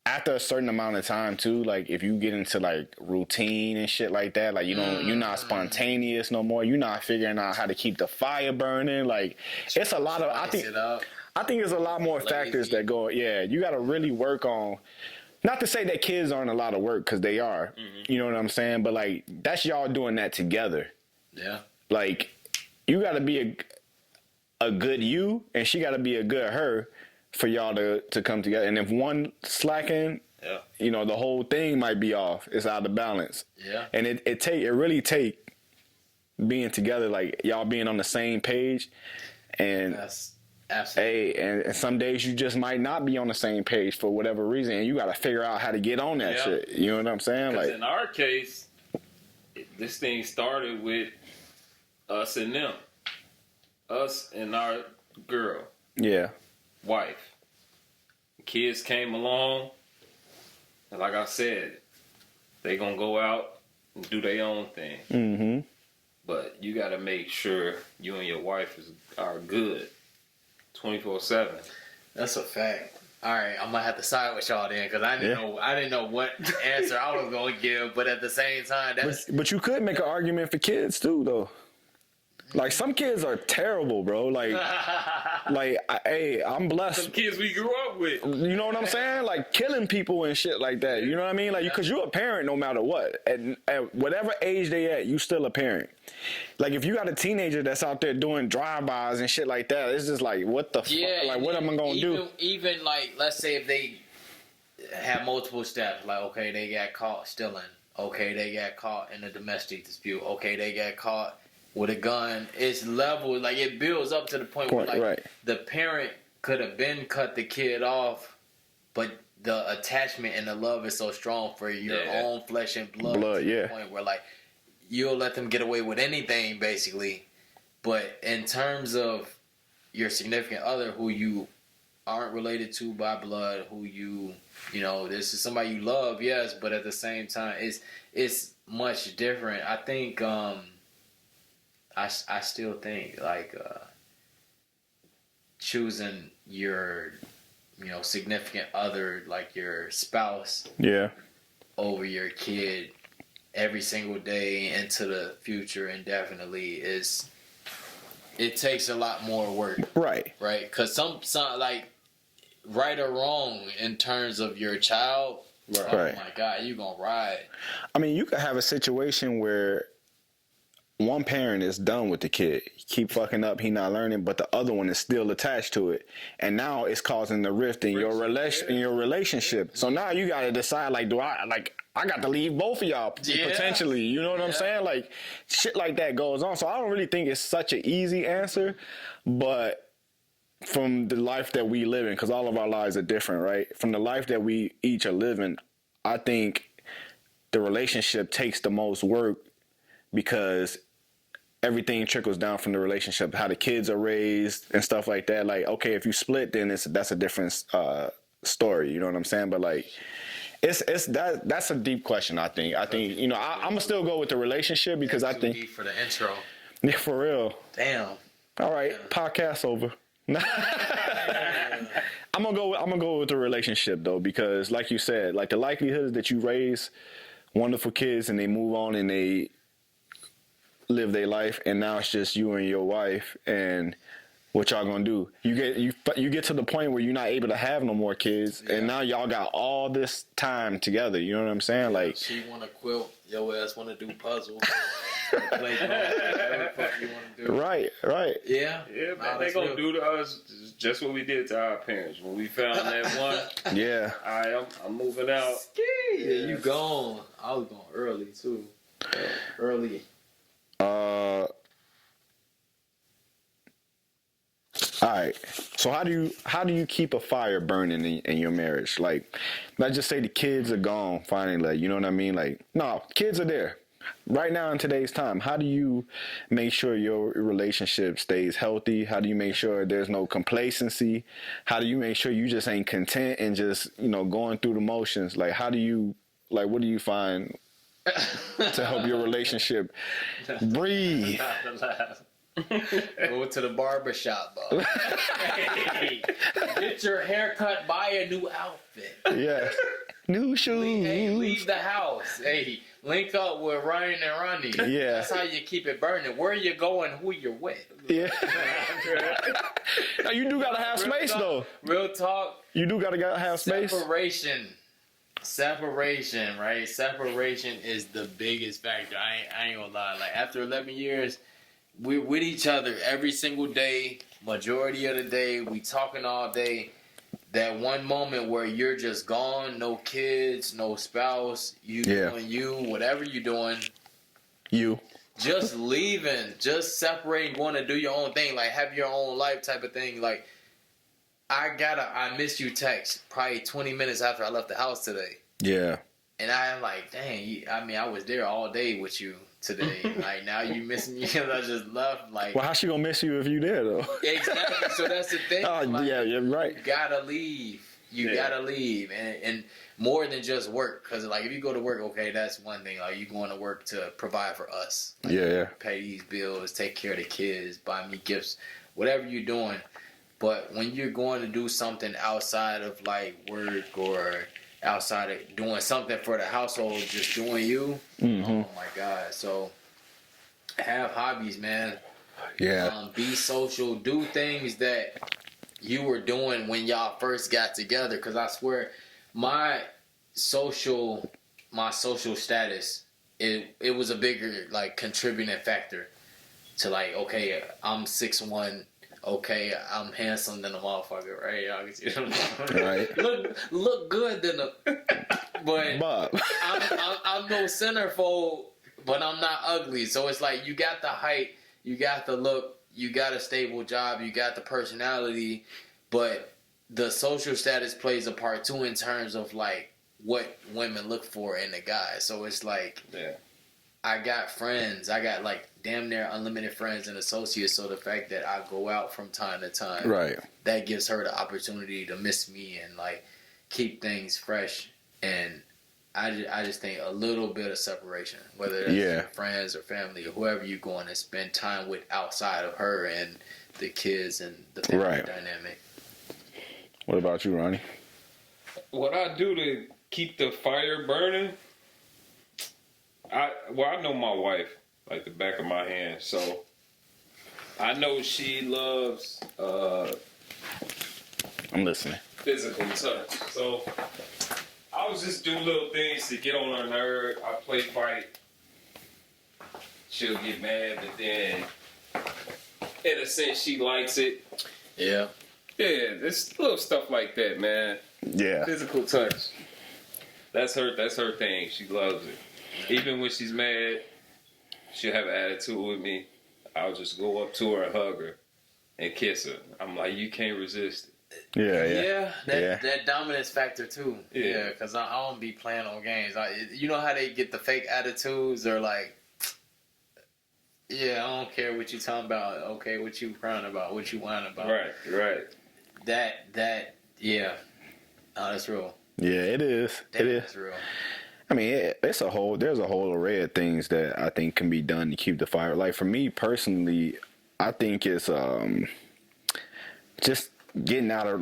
after a certain amount of time too. Like, if you get into like routine and shit like that, like, you know, you're not spontaneous no more. You're not figuring out how to keep the fire burning. Like, it's a lot of. I think there's a lot more factors that go. Yeah, you gotta really work on. Not to say that kids aren't a lot of work, because they are. You know what I'm saying? But, like, that's y'all doing that together. Yeah. Like, you got to be a good you, and she got to be a good her for y'all to come together. And if one slacking, you know, the whole thing might be off. It's out of balance. Yeah. And it really take being together, like, y'all being on the same page. And That's absolutely. hey, and some days you just might not be on the same page for whatever reason, and you got to figure out how to get on that shit. You know what I'm saying? Because like, in our case, this thing started with us and them, us and our girl, wife. Kids came along, and like I said, they gonna go out and do their own thing. But you got to make sure you and your wife are good. 24/7. That's a fact. All right, I'm gonna have to side with y'all then, because I didn't know what answer I was gonna give, but at the same time, but you could make an argument for kids too, though. Like, some kids are terrible, bro. Like, I'm blessed. Some kids we grew up with. You know what I'm saying? Like, killing people and shit like that. You know what I mean? Like, because you're a parent no matter what. At whatever age they at, you still a parent. Like, if you got a teenager that's out there doing drive-bys and shit like that, it's just like, what the fuck? Like, what am I going to do? Even, like, let's say if they have multiple steps, like, okay, they got caught stealing. Okay, they got caught in a domestic dispute. Okay, they got caught with a gun. It's level, like, it builds up to the point where, like, the parent could have been cut the kid off, but the attachment and the love is so strong for your own flesh and blood to the point where, like, you'll let them get away with anything, basically. But in terms of your significant other, who you aren't related to by blood, who you know, this is somebody you love, yes, but at the same time, it's much different. I think, I still think, like, choosing your, you know, significant other, like your spouse, over your kid every single day into the future indefinitely it takes a lot more work. Right? Because some, like, right or wrong in terms of your child, Right. Oh my God, you gonna ride. I mean, you could have a situation where one parent is done with the kid. He keep fucking up, he not learning, but the other one is still attached to it. And now it's causing the rift in your relationship. So now you gotta decide, like, I got to leave both of y'all potentially. You know what I'm saying? Like, shit like that goes on. So I don't really think it's such an easy answer, but from the life that we live in, because all of our lives are different, right? From the life that we each are living, I think the relationship takes the most work because everything trickles down from the relationship, how the kids are raised and stuff like that. Like, okay, if you split, then that's a different story. You know what I'm saying? But like, that's a deep question. I think I'm gonna still go with the relationship because I think deep for the intro. Yeah, for real. Damn. All right, podcast over. I'm gonna go with the relationship though, because like you said, like the likelihood is that you raise wonderful kids and they move on and they live their life, and now it's just you and your wife, and what y'all gonna do? You get to the point where you're not able to have no more kids, and now y'all got all this time together. You know what I'm saying? Like, she wanna quilt, your ass wanna do puzzles. Play whatever the fuck you wanna do. Right. Yeah, man, they gonna do to us just what we did to our parents when we found that one. Yeah. All right, I'm moving out. Yeah, you gone. I was going early too. Early. All right. So how do you keep a fire burning in your marriage? Like, let's just say the kids are gone finally. Like, you know what I mean? Like, no, kids are there right now in today's time. How do you make sure your relationship stays healthy? How do you make sure there's no complacency? How do you make sure you just ain't content and just, going through the motions? Like, what do you find to help your relationship breathe? Go to the barber shop, bro. Hey, get your hair cut, buy a new outfit. Yeah. New shoes. Leave the house. Hey, link up with Ryan and Ronnie. Yeah. That's how you keep it burning. Where you going, who you're with. Yeah. Now, you do gotta have space, though. Real talk. You do gotta have space. Separation, right? Separation is the biggest factor. I ain't gonna lie. Like, after 11 years, we're with each other every single day, majority of the day. We talking all day. That one moment where you're just gone, no kids, no spouse, doing you, whatever you're doing. You. Just leaving, just separating, going to do your own thing, like have your own life type of thing. Like, I missed you text probably 20 minutes after I left the house today. Yeah. And I'm like, dang, I was there all day with you today. Like, now you missing me because I just left. Like, well, how's she gonna miss you if you there, though? Exactly. So that's the thing. Like, yeah, you're right. You gotta leave. You gotta leave. And more than just work. Because, like, if you go to work, okay, that's one thing. Like, you going to work to provide for us. Like, pay these bills, take care of the kids, buy me gifts, whatever you're doing. But when you're going to do something outside of, like, work or outside of doing something for the household, just doing you, oh my God. So have hobbies, man. Yeah. Be social. Do things that you were doing when y'all first got together. Because I swear, my social status, it was a bigger, like, contributing factor to, like, okay, I'm 6'1". Okay, I'm handsome than a motherfucker, right? Y'all can see what right. Look good than a, but I'm no centerfold, but I'm not ugly. So it's like, you got the height, you got the look, you got a stable job, you got the personality, but the social status plays a part too in terms of, like, what women look for in a guy. So it's like, I got friends. I got, like, damn near unlimited friends and associates. So the fact that I go out from time to time, right, that gives her the opportunity to miss me and, like, keep things fresh. And I just think a little bit of separation, whether that's friends or family or whoever you're going to spend time with outside of her and the kids and the family dynamic. What about you, Ronnie? What I do to keep the fire burning? I know my wife like the back of my hand, so I know she loves I'm listening. Physical touch. So I'll was just do little things to get on her nerve. I play fight. She'll get mad, but then, in a sense, she likes it. Yeah. Yeah, it's little stuff like that, man. Yeah. Physical touch. That's her thing. She loves it. Even when she's mad, she'll have an attitude with me. I'll just go up to her, hug her, and kiss her. I'm like, you can't resist it. Yeah. That dominance factor too. Yeah, because I don't be playing on games. You know how they get the fake attitudes? They're like, yeah, I don't care what you talking about. Okay, what you crying about? What you whining about? Right. That, yeah. No, that's real. Yeah, it is. That's real. I mean, there's a whole array of things that I think can be done to keep the fire. Like for me personally, I think it's just getting out of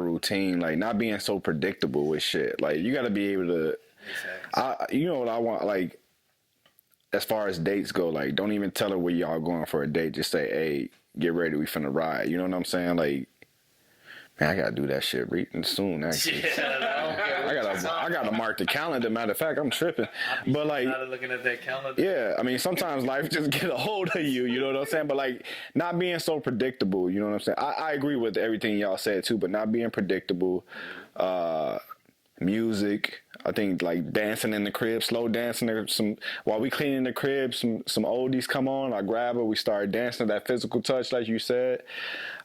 routine, like not being so predictable with shit. Like you got to be able to, you know what I want, like as far as dates go, like don't even tell her where y'all going for a date. Just say, hey, get ready, we finna ride. You know what I'm saying? Like, man, I gotta do that shit soon. Actually, I gotta mark the calendar. Matter of fact, I'm tripping. But like, looking at that calendar. Yeah, I mean, sometimes life just get a hold of you. You know what I'm saying? But like, not being so predictable. You know what I'm saying? I agree with everything y'all said too, but not being predictable. Music. I think like dancing in the crib, slow dancing. While we cleaning the crib, some oldies come on. I grab her. We start dancing. That physical touch, like you said.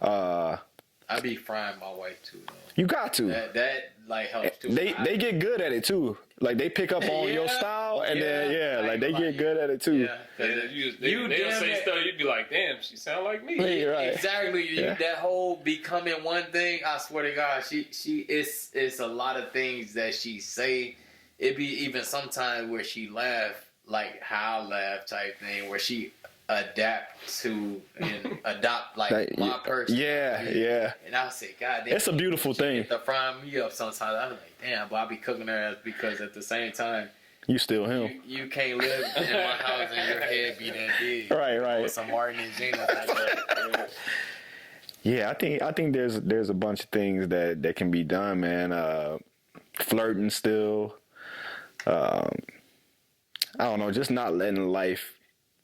I be frying my wife too, though. You got to. That like helps too. They get good at it too. Like they pick up on your style, and then like they get good at it too. Yeah, they'll say stuff. You'd be like, damn, she sound like me. Yeah, right. Exactly. That whole becoming one thing. I swear to God, it's a lot of things that she say. It be even sometimes where she laugh, like how I laugh type thing, where she adapt to and adopt like my person. Yeah. And I say, God damn, it's a beautiful thing. To fry me up sometimes. I'm like, damn, but I be cooking her ass because at the same time, you still him. You can't live in my house and your head be that big. Right. With some Martin and Gina like that. Yeah, I think there's a bunch of things that can be done, man. Flirting still. I don't know, just not letting life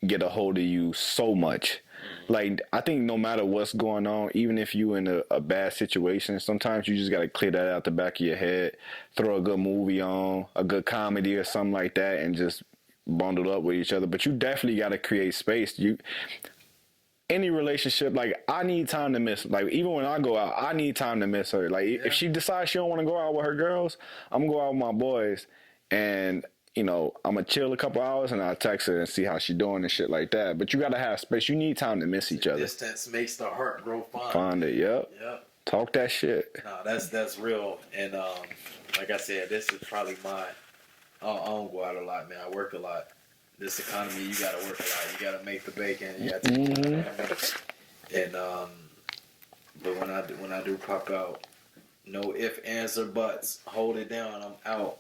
get a hold of you so much. Like, I think no matter what's going on, even if you in a bad situation, sometimes you just got to clear that out the back of your head, throw a good movie on, a good comedy or something like that, and just bundle up with each other. But you definitely got to create space. Any relationship, like, I need time to miss. Like, even when I go out, I need time to miss her. Like, if she decides she don't want to go out with her girls, I'm going to go out with my boys. And, you know, I'm going to chill a couple hours and I'll text her and see how she doing and shit like that. But you got to have space. You need time to miss each other. Distance makes the heart grow fond. Find it, yep. Talk that shit. No, that's real. And like I said, this is probably mine. I don't go out a lot, man. I work a lot. This economy, you got to work a lot. You got to make the bacon. You got to and but when I do pop out, no ifs, ands, or buts. Hold it down. I'm out.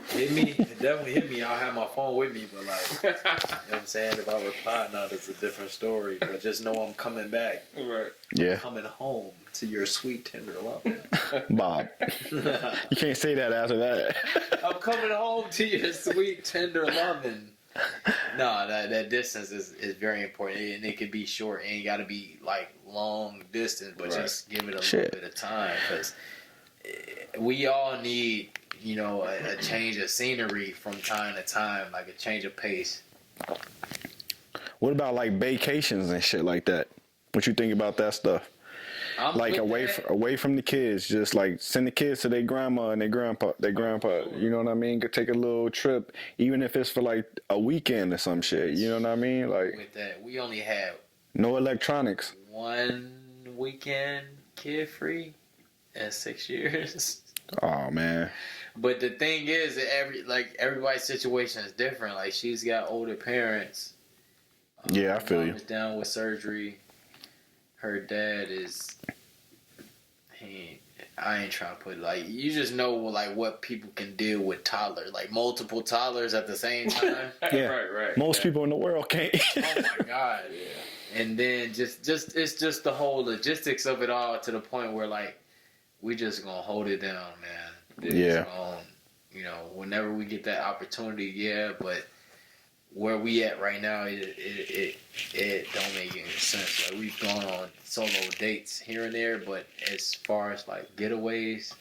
Hit me, definitely hit me. I'll have my phone with me, but like, you know what I'm saying? If I reply, now that's a different story. But just know I'm coming back. Right. Yeah. I'm coming home to your sweet, tender love. Bob. You can't say that after that. I'm coming home to your sweet, tender loving. No, that distance is very important, and it can be short. Ain't got to be like long distance, but just give it a little bit of time, because we all need, you know, a change of scenery from time to time, like a change of pace. What about like vacations and shit like that? What you think about that stuff? I'm like away from the kids, just like send the kids to their grandma and their grandpa. You know what I mean? Could take a little trip, even if it's for like a weekend or some shit. You know what I mean? Like, with that, we only have no electronics. One weekend kid free in 6 years. Oh man. But the thing is that everybody's situation is different. Like, she's got older parents. Yeah, I feel you. Is down with surgery. Her dad is. I ain't trying to put, like, you just know like what people can deal with toddlers, like multiple toddlers at the same time. Yeah, right. Most people in the world can't. Oh my God. Yeah. And then just it's just the whole logistics of it all, to the point where like we just gonna hold it down, man. Yeah. You know, whenever we get that opportunity, yeah, but where we at right now, it don't make any sense. Like, we've gone on solo dates here and there, but as far as like getaways,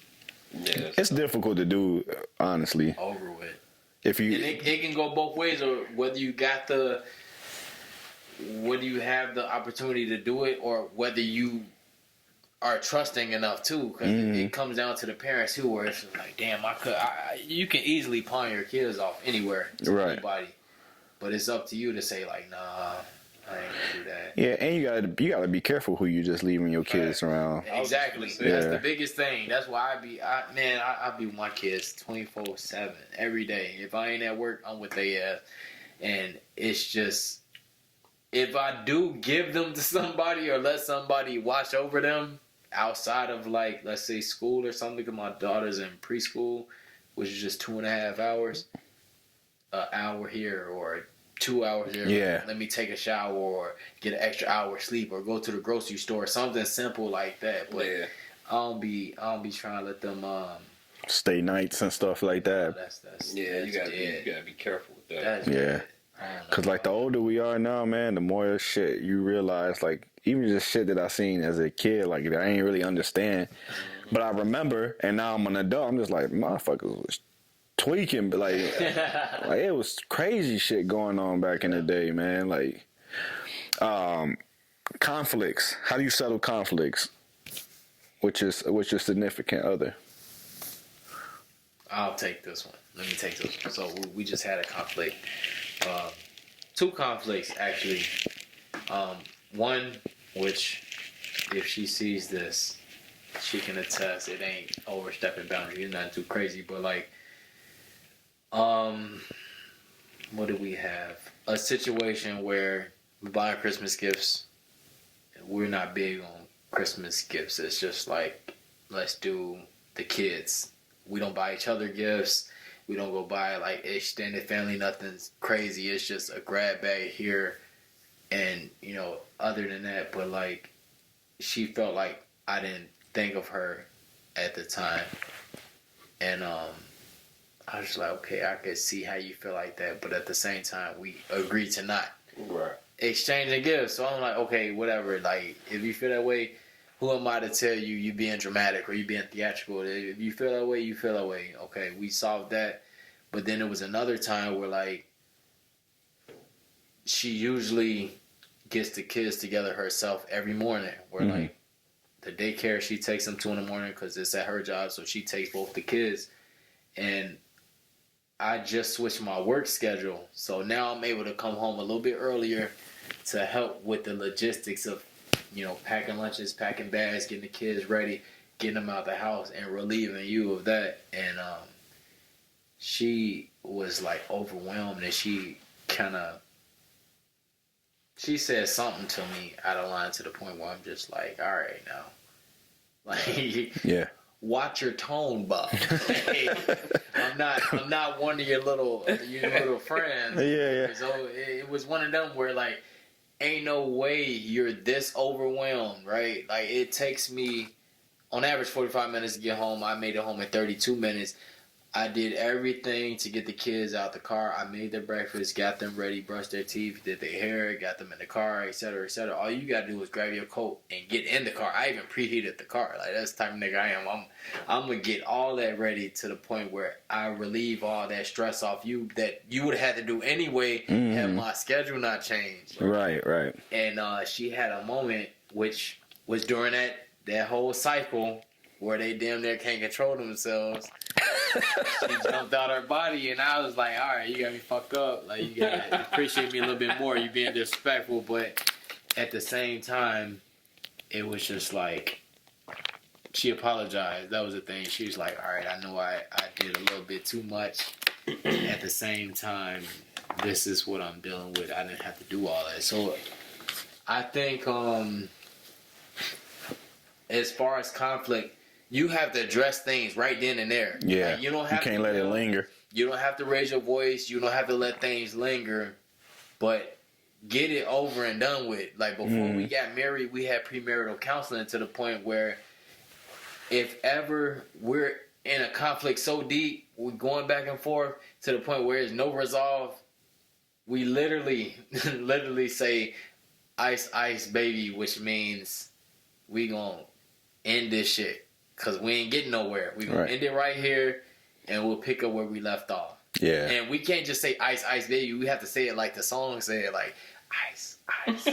Yeah, it's difficult to do, honestly. over with. If you, And it can go both ways, or whether you have the opportunity to do it, or whether you are trusting enough too, because it comes down to the parents too, where it's just like, damn, you can easily pawn your kids off anywhere to anybody, but it's up to you to say like, nah, I ain't gonna do that. Yeah, and you gotta be careful who you just leaving your kids around. Exactly, that's the biggest thing. That's why I be with my kids 24/7 every day. If I ain't at work, I'm with their ass, and it's just, if I do give them to somebody or let somebody watch over them outside of, like, let's say school or something, because my daughter's in preschool, which is just 2.5 hours, an hour here or 2 hours here. Yeah. Let me take a shower or get an extra hour sleep or go to the grocery store, something simple like that. But I don't be trying to let them stay nights and stuff like that. You gotta be careful with that. Yeah. Cause like the older we are now, man, the more shit you realize, like even just shit that I seen as a kid, like I ain't really understand, but I remember, and now I'm an adult, I'm just like, motherfuckers was tweaking, but like it was crazy shit going on back in the day, man. Like, conflicts. How do you settle conflicts with your significant other? I'll take this one. Let me take this one. So we just had a conflict. 2 conflicts, actually. One, which, if she sees this, she can attest, it ain't overstepping boundaries. It's not too crazy, but like, what do we have? A situation where we're buying Christmas gifts. We're not big on Christmas gifts. It's just like, let's do the kids. We don't buy each other gifts. We don't go buy like extended family, nothing's crazy. It's just a grab bag here. And, you know, other than that, but like, she felt like I didn't think of her at the time. And I was just like, okay, I could see how you feel like that. But at the same time, we agreed to not exchange the gifts. So I'm like, okay, whatever. Like, if you feel that way, who am I to tell you being dramatic or you being theatrical? If you feel that way, you feel that way. Okay, we solved that. But then there was another time where, like, she usually gets the kids together herself every morning. Where, like, the daycare, she takes them to in the morning because it's at her job. So she takes both the kids. And I just switched my work schedule. So now I'm able to come home a little bit earlier to help with the logistics of, you know, packing lunches, packing bags, getting the kids ready, getting them out the house, and relieving you of that. And she was like overwhelmed, and she said something to me out of line to the point where I'm just like, all right now, like, yeah, watch your tone, Bob. I'm not one of your little friends. Yeah. So it was one of them where, like, ain't no way you're this overwhelmed, right? Like, it takes me, on average, 45 minutes to get home. I made it home in 32 minutes. I did everything to get the kids out the car. I made their breakfast, got them ready, brushed their teeth, did their hair, got them in the car, etc., etc. All you gotta do is grab your coat and get in the car. I even preheated the car. Like, that's the type of nigga I am. I'm gonna get all that ready to the point where I relieve all that stress off you that you would have had to do anyway had my schedule not changed. Right. And she had a moment, which was during that whole cycle where they damn near can't control themselves. She jumped out her body, and I was like, all right, you got me fucked up. Like, you gotta appreciate me a little bit more. You being disrespectful. But at the same time, it was just like, she apologized. That was the thing. She was like, all right, I know I did a little bit too much. At the same time, this is what I'm dealing with. I didn't have to do all that. So I think as far as conflict, you have to address things right then and there. Yeah. Like, you can't let it linger. You don't have to raise your voice. You don't have to let things linger. But get it over and done with. Like, before we got married, we had premarital counseling to the point where if ever we're in a conflict so deep, we're going back and forth to the point where there's no resolve. We literally say ice, ice, baby, which means we gonna end this shit because we ain't getting nowhere. We gonna end it right here, and we'll pick up where we left off. Yeah. And we can't just say ice, ice, baby. We have to say it like the song say it, like ice, ice.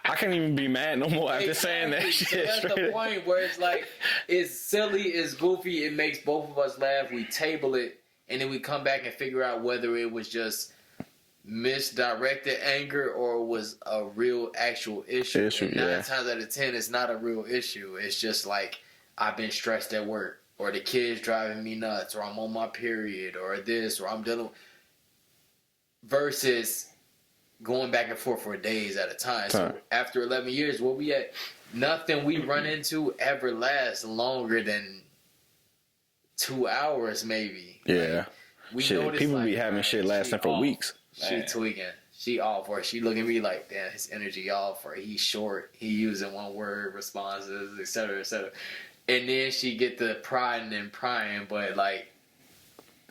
I can't even be mad no more after saying that shit. So that's the point where it's like, it's silly, it's goofy, it makes both of us laugh. We table it, and then we come back and figure out whether it was just misdirected anger or was a real actual issue. And 9 times out of 10, it's not a real issue. It's just like, I've been stressed at work, or the kid's driving me nuts, or I'm on my period, or this, or I'm dealing. Versus going back and forth for days at a time. So after 11 years, where we at? Nothing we run into ever lasts longer than 2 hours, maybe. Yeah. Like, shit, people be having shit lasting for weeks. She tweaking. She off for it. She looking at me like, damn, his energy off for it. He's short. He using one word responses, etc., etc. And then she get the prying and prying, but like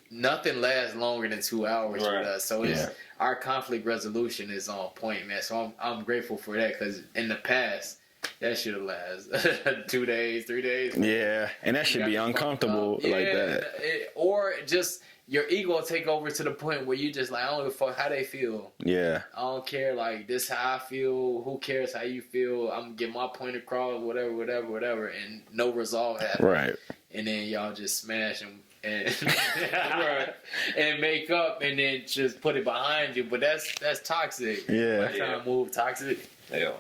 nothing lasts longer than 2 hours with us. So it's our conflict resolution is on point, man. So I'm grateful for that, because in the past that should have lasted 2 days, 3 days. Yeah, and that should be uncomfortable like that. Or just your ego will take over to the point where you just like, I don't give a fuck how they feel. Yeah. I don't care, like, this how I feel. Who cares how you feel? I'm gonna get my point across, whatever, and no resolve happens. Right. And then y'all just smash and and make up, and then just put it behind you. But that's toxic. Yeah. I'm trying to move toxic. Yeah.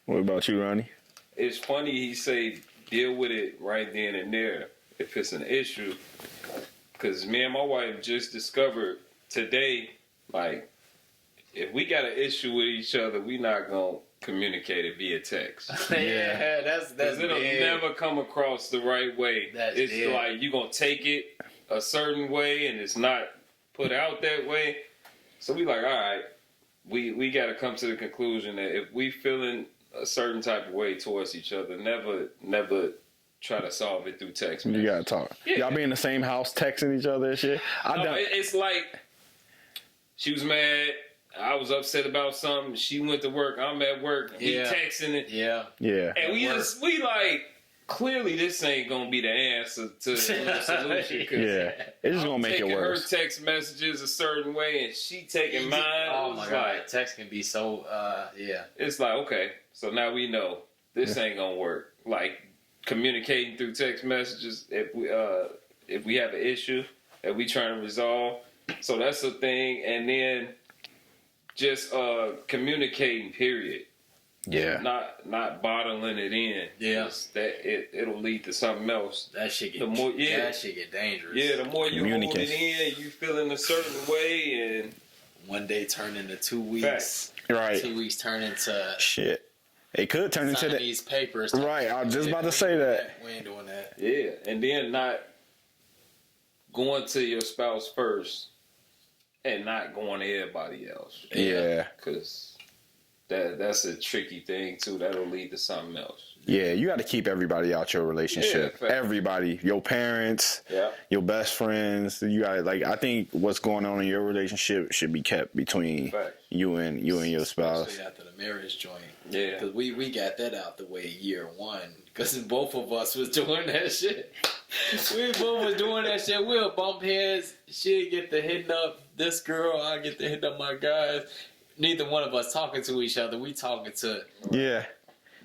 What about you, Ronnie? It's funny he say deal with it right then and there if it's an issue. Because me and my wife just discovered today, like, if we got an issue with each other, we not going to communicate it via text. Yeah, that's it'll big. never come across the right way. It's big. like you going to take it a certain way and it's not put out that way. So we like, all right, we got to come to the conclusion that if we feeling a certain type of way towards each other, never try to solve it through text. You gotta talk. Yeah. Y'all be in the same house texting each other and shit. It's like she was mad. I was upset about something. She went to work. I'm at work. He texting it. Yeah. And we like, clearly this ain't gonna be the answer to the solution. It's just gonna make it worse. Her text messages a certain way, and she taking mine. Oh my god, text can be so. It's like, okay, so now we know this ain't gonna work. Like, communicating through text messages if we have an issue that we trying to resolve. So that's the thing. And then just communicating, period. Yeah. Not bottling it in. Yeah. That it'll lead to something else. That shit get that shit get dangerous. Yeah, the more you hold it in, you feel in a certain way, and one day turn into 2 weeks. Facts. Right. 2 weeks turn into shit. It could turn into these papers. Right, I was just about to say that. We ain't doing that. Yeah, and then not going to your spouse first and not going to everybody else. Yeah. Because that's a tricky thing, too. That'll lead to something else. Yeah, you got to keep everybody out your relationship. Yeah, everybody, your parents, your best friends. You got like, I think what's going on in your relationship should be kept between you and your spouse. Especially after the marriage joint. Yeah, because we got that out the way year one. Because both of us was doing that shit. We both was doing that shit. We'll bump heads. She'd get the hitting up this girl. I get the hitting up my guys. Neither one of us talking to each other. We talking to. Yeah.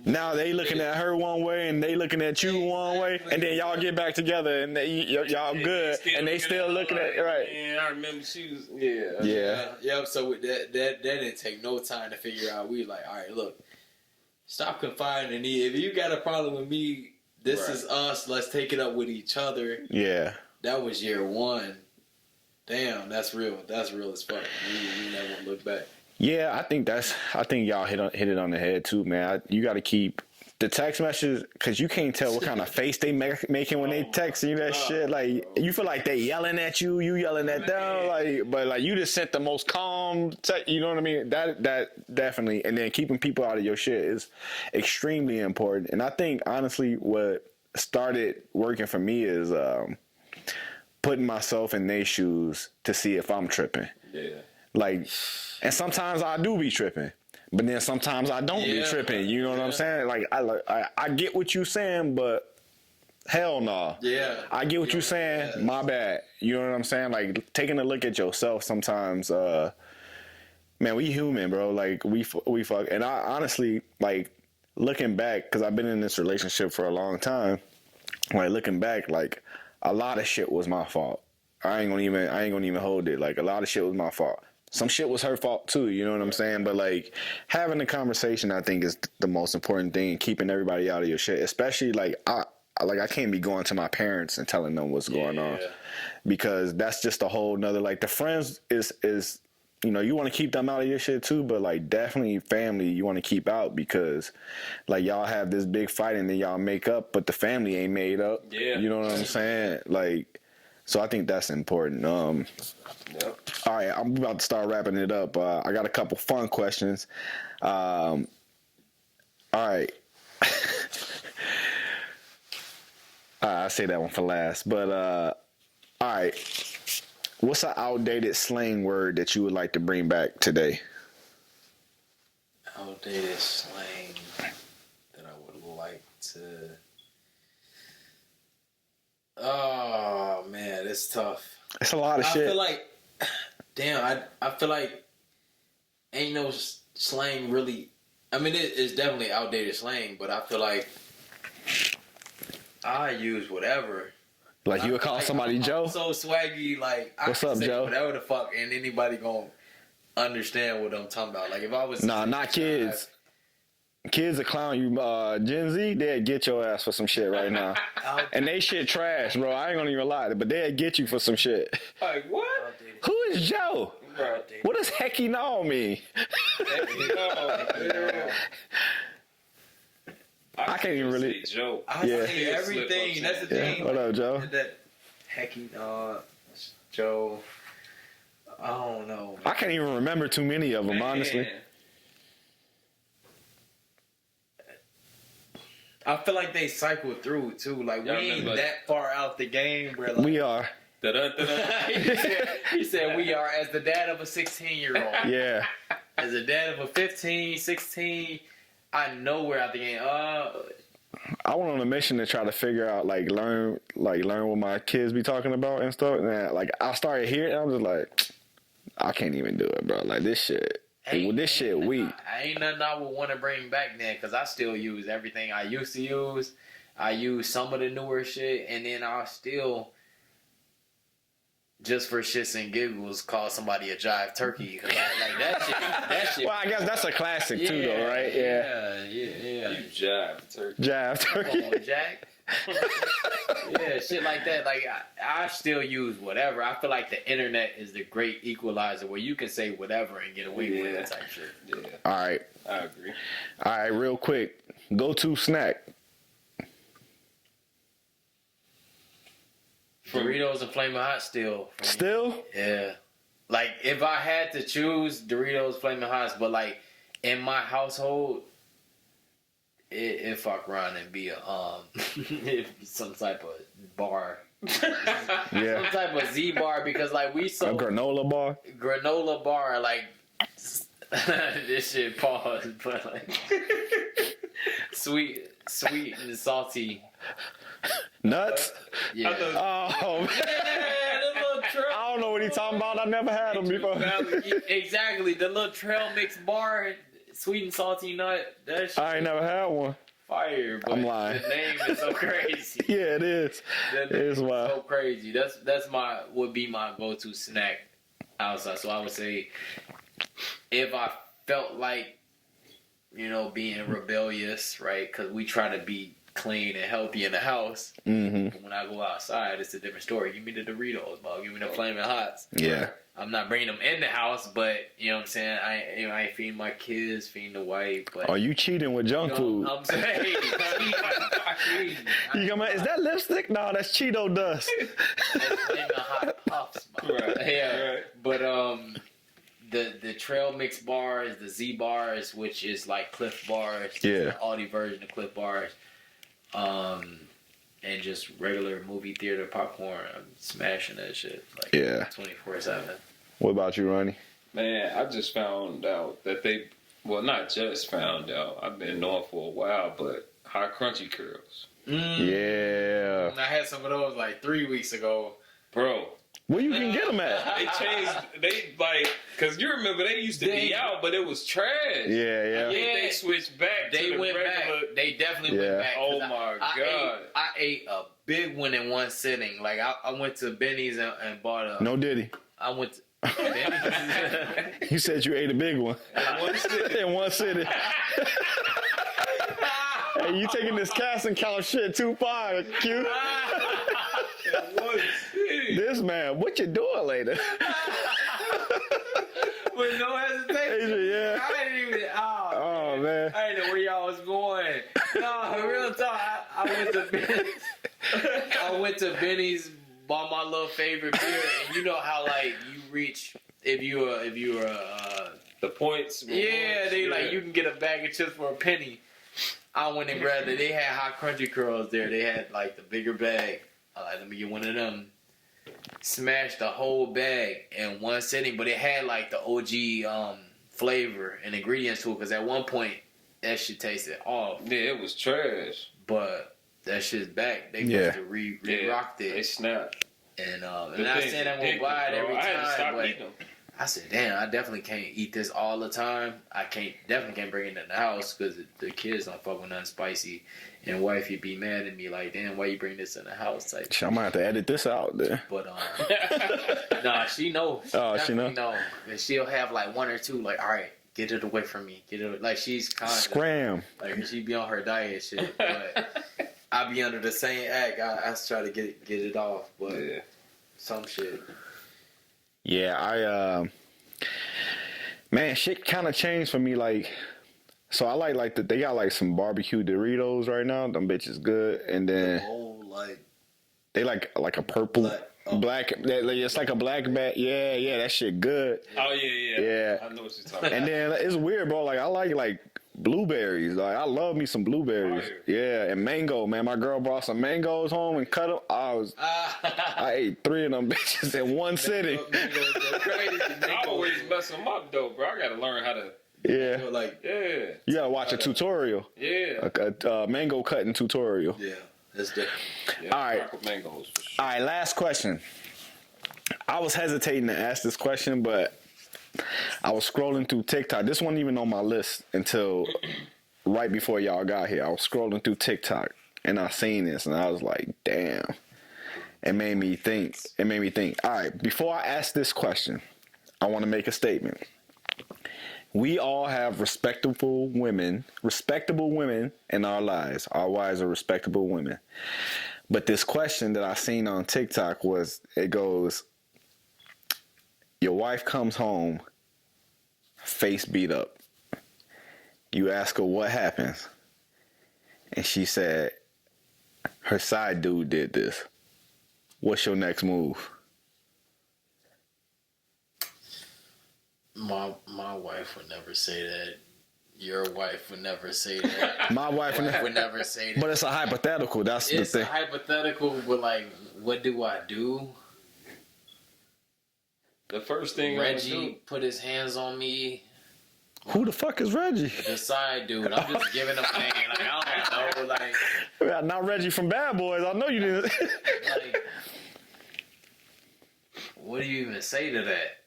Now they looking at her one way and they looking at you one way, and then y'all get back together and y'all good, and they still looking at right. And I remember she was yeah. So that didn't take no time to figure out. We like, all right, look, stop confiding in me. If you got a problem with me, this is us. Let's take it up with each other. Yeah. That was year one. Damn, that's real. That's real as fuck. We never look back. Yeah, I think y'all hit it on the head too, man. You got to keep the text messages, because you can't tell what kind of face they making when they texting you that shit. Like, you feel like they yelling at you yelling at them. Like, but like you just sent the most calm text. You know what I mean? That definitely. And then keeping people out of your shit is extremely important. And I think honestly, what started working for me is putting myself in their shoes to see if I'm tripping. Yeah. Like, and sometimes I do be tripping, but then sometimes I don't be tripping. You know what I'm saying? Like, I get what you saying, but hell no. Nah. Yeah. I get what you saying. Yeah. My bad. You know what I'm saying? Like, taking a look at yourself sometimes. Man, we human, bro. Like, we fuck. And I honestly, like, looking back, because I've been in this relationship for a long time. Like, looking back, like, a lot of shit was my fault. I ain't gonna even hold it. Like, a lot of shit was my fault. Some shit was her fault too, you know what I'm saying? But like, having a conversation, I think, is the most important thing. Keeping everybody out of your shit, especially like I can't be going to my parents and telling them what's going on, because that's just a whole nother, like, the friends is you know, you want to keep them out of your shit too, but like, definitely family you want to keep out, because like, y'all have this big fight and then y'all make up, but the family ain't made up. Yeah, you know what I'm saying? Like, so I think that's important. Yep. All right, I'm about to start wrapping it up. I got a couple fun questions. All right. I say that one for last, but all right. What's an outdated slang word that you would like to bring back today? Outdated slang that I would like to... Oh, man, it's tough. It's a lot of shit. I feel like... Damn, I feel like ain't no slang really... I mean, it's definitely outdated slang, but I feel like I use whatever. Like, you would call somebody Joe? I'm so swaggy, like, what's up, Joe? Whatever the fuck, and anybody gonna understand what I'm talking about. Like, if I was... Nah, not kids. Kids are clown you. Gen Z, they'd get your ass for some shit right now. And they shit trash, bro. I ain't gonna even lie. But they'd get you for some shit. Like, what? Who is Joe? What does hecky no mean? I can't even really... Joe. I say everything. That's the thing. What up, Joe? That hecky Joe. I don't know. I can't even remember too many of them, honestly. I feel like they cycle through too. Like, we ain't that far out the game where, like, we are. He said we are, as the dad of a 16-year-old. Yeah. As a dad of a 15, 16, I know we're out the game. I went on a mission to try to figure out, learn what my kids be talking about and stuff. And like, I started hearing it, I was just like, I can't even do it, bro. Like, this shit. This shit weak. Ain't nothing I would want to bring back then, because I still use everything I used to use. I use some of the newer shit, and then I'll still, just for shits and giggles, call somebody a jive turkey. Like, that shit. Well, I guess that's a classic too, though, right? Yeah. You jive turkey. Jive turkey. Come on, Jack. Yeah, shit like that. Like, I still use whatever. I feel like the internet is the great equalizer where you can say whatever and get away with it type shit. Yeah. All right. I agree. All right, real quick. Go-to snack. Doritos and Flamin' Hot still. Still? Yeah. Like, if I had to choose, Doritos, Flamin' Hots, but like, in my household, it fuck around and be a some type of bar. Yeah. Some type of Z bar, because like, we so a granola bar, like this shit pause, but like sweet and salty nuts. Yeah. Oh man. I don't know what he's talking about. I never had them before. Exactly, the little trail mix bar. Sweet and salty nut. That shit, I ain't never had one. Fire, but I'm lying. The name is so crazy. Yeah, it is. It is wild. So crazy. That's would be my go-to snack outside. So I would say, if I felt like, being rebellious, right? Because we try to be clean and healthy in the house. Mm-hmm. But when I go outside, it's a different story. Give me the Doritos, bro. Give me the Flamin' Hots. Yeah. I'm not bringing them in the house, but you know what I'm saying. I ain't feeding my kids, feeding the wife. But are you cheating with junk food? I'm saying, you come out, is that lipstick? No, that's Cheeto dust. That's hot puffs, right? Yeah, right. But the trail mix bars, the Z bars, which is like Cliff bars, yeah, the Aldi version of Cliff bars. and just regular movie theater popcorn. I'm smashing that shit. Like 24/7. What about you, Ronnie? Man, I just found out that not just found out. I've been knowing for a while, but hot crunchy curls. Yeah. I had some of those like 3 weeks ago. Bro. Where you can get them at? They changed, because you remember they used to be out, but it was trash. Yeah. I think they switched back to the regular. They definitely went back. Oh my God. I ate a big one in one sitting. Like I went to Benny's and bought a. No Diddy. I went to. You said you ate a big one. In one sitting. Hey, you taking this casting couch shit too far, Q. This man, what you doing later? With no hesitation. Yeah. I didn't even. Oh man. I didn't know where y'all was going. No, real talk. I went to Benny's. I went to Benny's, bought my little favorite beer, and you know how like you reach if you were the points. Yeah, you can get a bag of chips for a penny. I went and grabbed it. They had hot crunchy curls there. They had like the bigger bag. Let me get one of them. Smashed the whole bag in one sitting, but it had like the OG flavor and ingredients to it. Because at one point that shit tasted off. Yeah, it was trash. But that shit's back. They must have re-rocked it. They snapped. And I'm not saying I'm gonna buy it every time. I had to stop eating them. I said, damn, I definitely can't eat this all the time. I definitely can't bring it in the house because the kids don't fuck with nothing spicy. And wifey be mad at me like, damn, why you bring this in the house? Like, I might have to edit this out there. But nah, she knows. She know. And she'll have like one or two. Like, all right, get it away from me. Get it. Like she's conscious. Scram. Like she be on her diet shit. But I be under the same act. I try to get it off. But some shit. Yeah, man, shit kind of changed for me. Like, so I like they got like some barbecue Doritos right now. Them bitches good, and then they like a purple black. It's like a black bag. Yeah, that shit good. Oh yeah. I know what you're talking about. And then it's weird, bro. Like I like blueberries. Like I love me some blueberries. Yeah, and mango, man. My girl brought some mangoes home and cut them. I ate 3 of them bitches in one sitting. I always mess them up though, bro. I gotta learn how to. Yeah. You gotta watch a tutorial. Yeah. A mango cutting tutorial. Yeah, that's different. Yeah, all right. Mangoes for sure. All right, last question. I was hesitating to ask this question, but I was scrolling through TikTok. This wasn't even on my list until right before y'all got here. I was scrolling through TikTok and I seen this and I was like, damn. It made me think. All right, before I ask this question, I want to make a statement. We all have respectable women in our lives. Our wives are respectable women. But this question that I seen on TikTok it goes, your wife comes home, face beat up. You ask her what happened, and she said her side dude did this. What's your next move? My wife would never say that. Your wife would never say that. My wife would never say that. But it's a hypothetical. That's the thing. It's a hypothetical, but like, what do I do? The first thing Reggie put his hands on me. Who the fuck is Reggie? The side dude. I'm just giving him a name. Like, I don't know. Like, not Reggie from Bad Boys. I know you didn't. Like, what do you even say to that?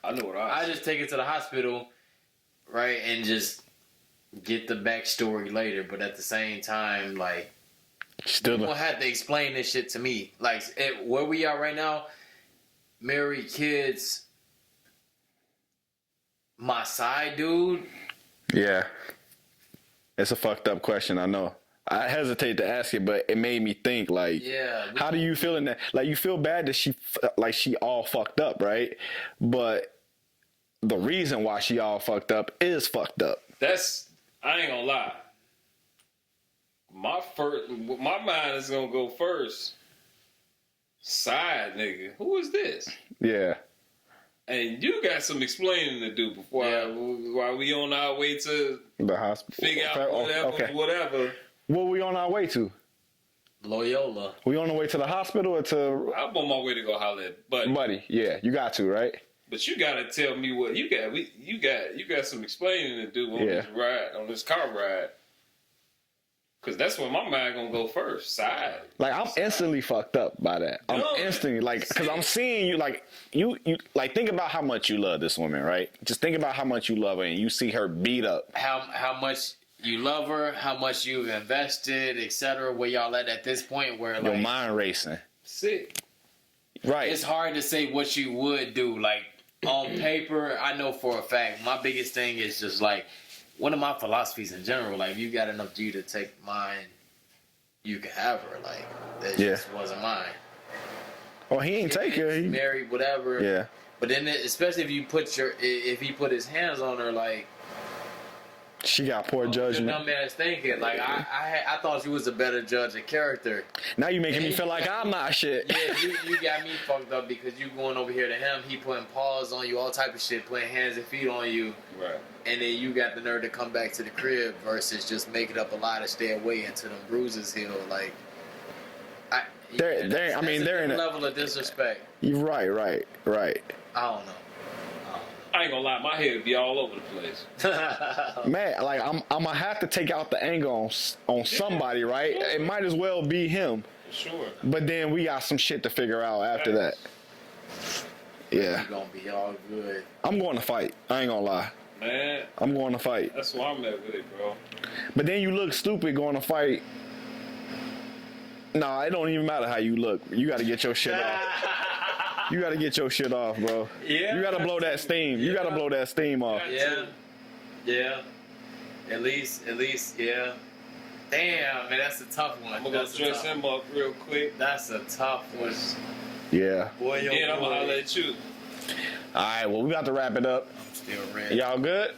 I know what I just take it to the hospital, right, and just get the backstory later. But at the same time, like, you gonna have to explain this shit to me. Like, where we are right now, married, kids, my side dude. Yeah, it's a fucked up question. I know. I hesitate to ask it, but it made me think. Like, how do you feel in that? Like, you feel bad that she all fucked up, right? But the reason why she all fucked up is fucked up. I ain't gonna lie. My mind is gonna go first. Side nigga, who is this? Yeah. And you got some explaining to do before while we on our way to the hospital. Figure out whatever. What we on our way to? Loyola. We on the way to the hospital or to? I'm on my way to go holler at Buddy. Yeah, you got to, right? But you gotta tell me what you got. You got some explaining to do on this car ride. Cause that's where my mind gonna go first. Side. Like I'm instantly fucked up by that. I'm instantly like, cause I'm seeing you like you like think about how much you love this woman, right? Just think about how much you love her, and you see her beat up. How much you love her, how much you've invested, etc. Where y'all at this point where like your mind racing. Sick. Right. It's hard to say what you would do. Like on paper, I know for a fact. My biggest thing is just like one of my philosophies in general. Like if you got enough G to take mine, you can have her. Like that just wasn't mine. Oh, he ain't take her. He married, whatever. Yeah. But then, especially if he put his hands on her, like. She got poor judgment. Dumb ass thinking. Like I thought you was a better judge of character. Now you making me feel like I'm not shit. Yeah, you got me fucked up because you going over here to him. He putting paws on you, all type of shit, putting hands and feet on you. Right. And then you got the nerve to come back to the crib versus just making up a lie to stay away until them bruises heal. Like, they're in a level of disrespect. You're right. I don't know. I ain't gonna lie, my head would be all over the place. Man, like I'm gonna have to take out the anger on somebody, right? Sure. It might as well be him. Sure. But then we got some shit to figure out after that. Yeah. You're gonna be all good. I'm going to fight. I ain't gonna lie. Man. I'm going to fight. That's why I'm at with it, bro. But then you look stupid going to fight. Nah, it don't even matter how you look. You gotta get your shit off. You gotta get your shit off, bro. Yeah. You gotta blow that steam. You gotta blow that steam off. Yeah. At least, yeah. Damn, man, that's a tough one. I'm gonna go dress him up real quick. That's a tough one. Yeah. Boy, then I'm gonna holler at you. All right, well, we got to wrap it up. I'm still ready. Y'all good?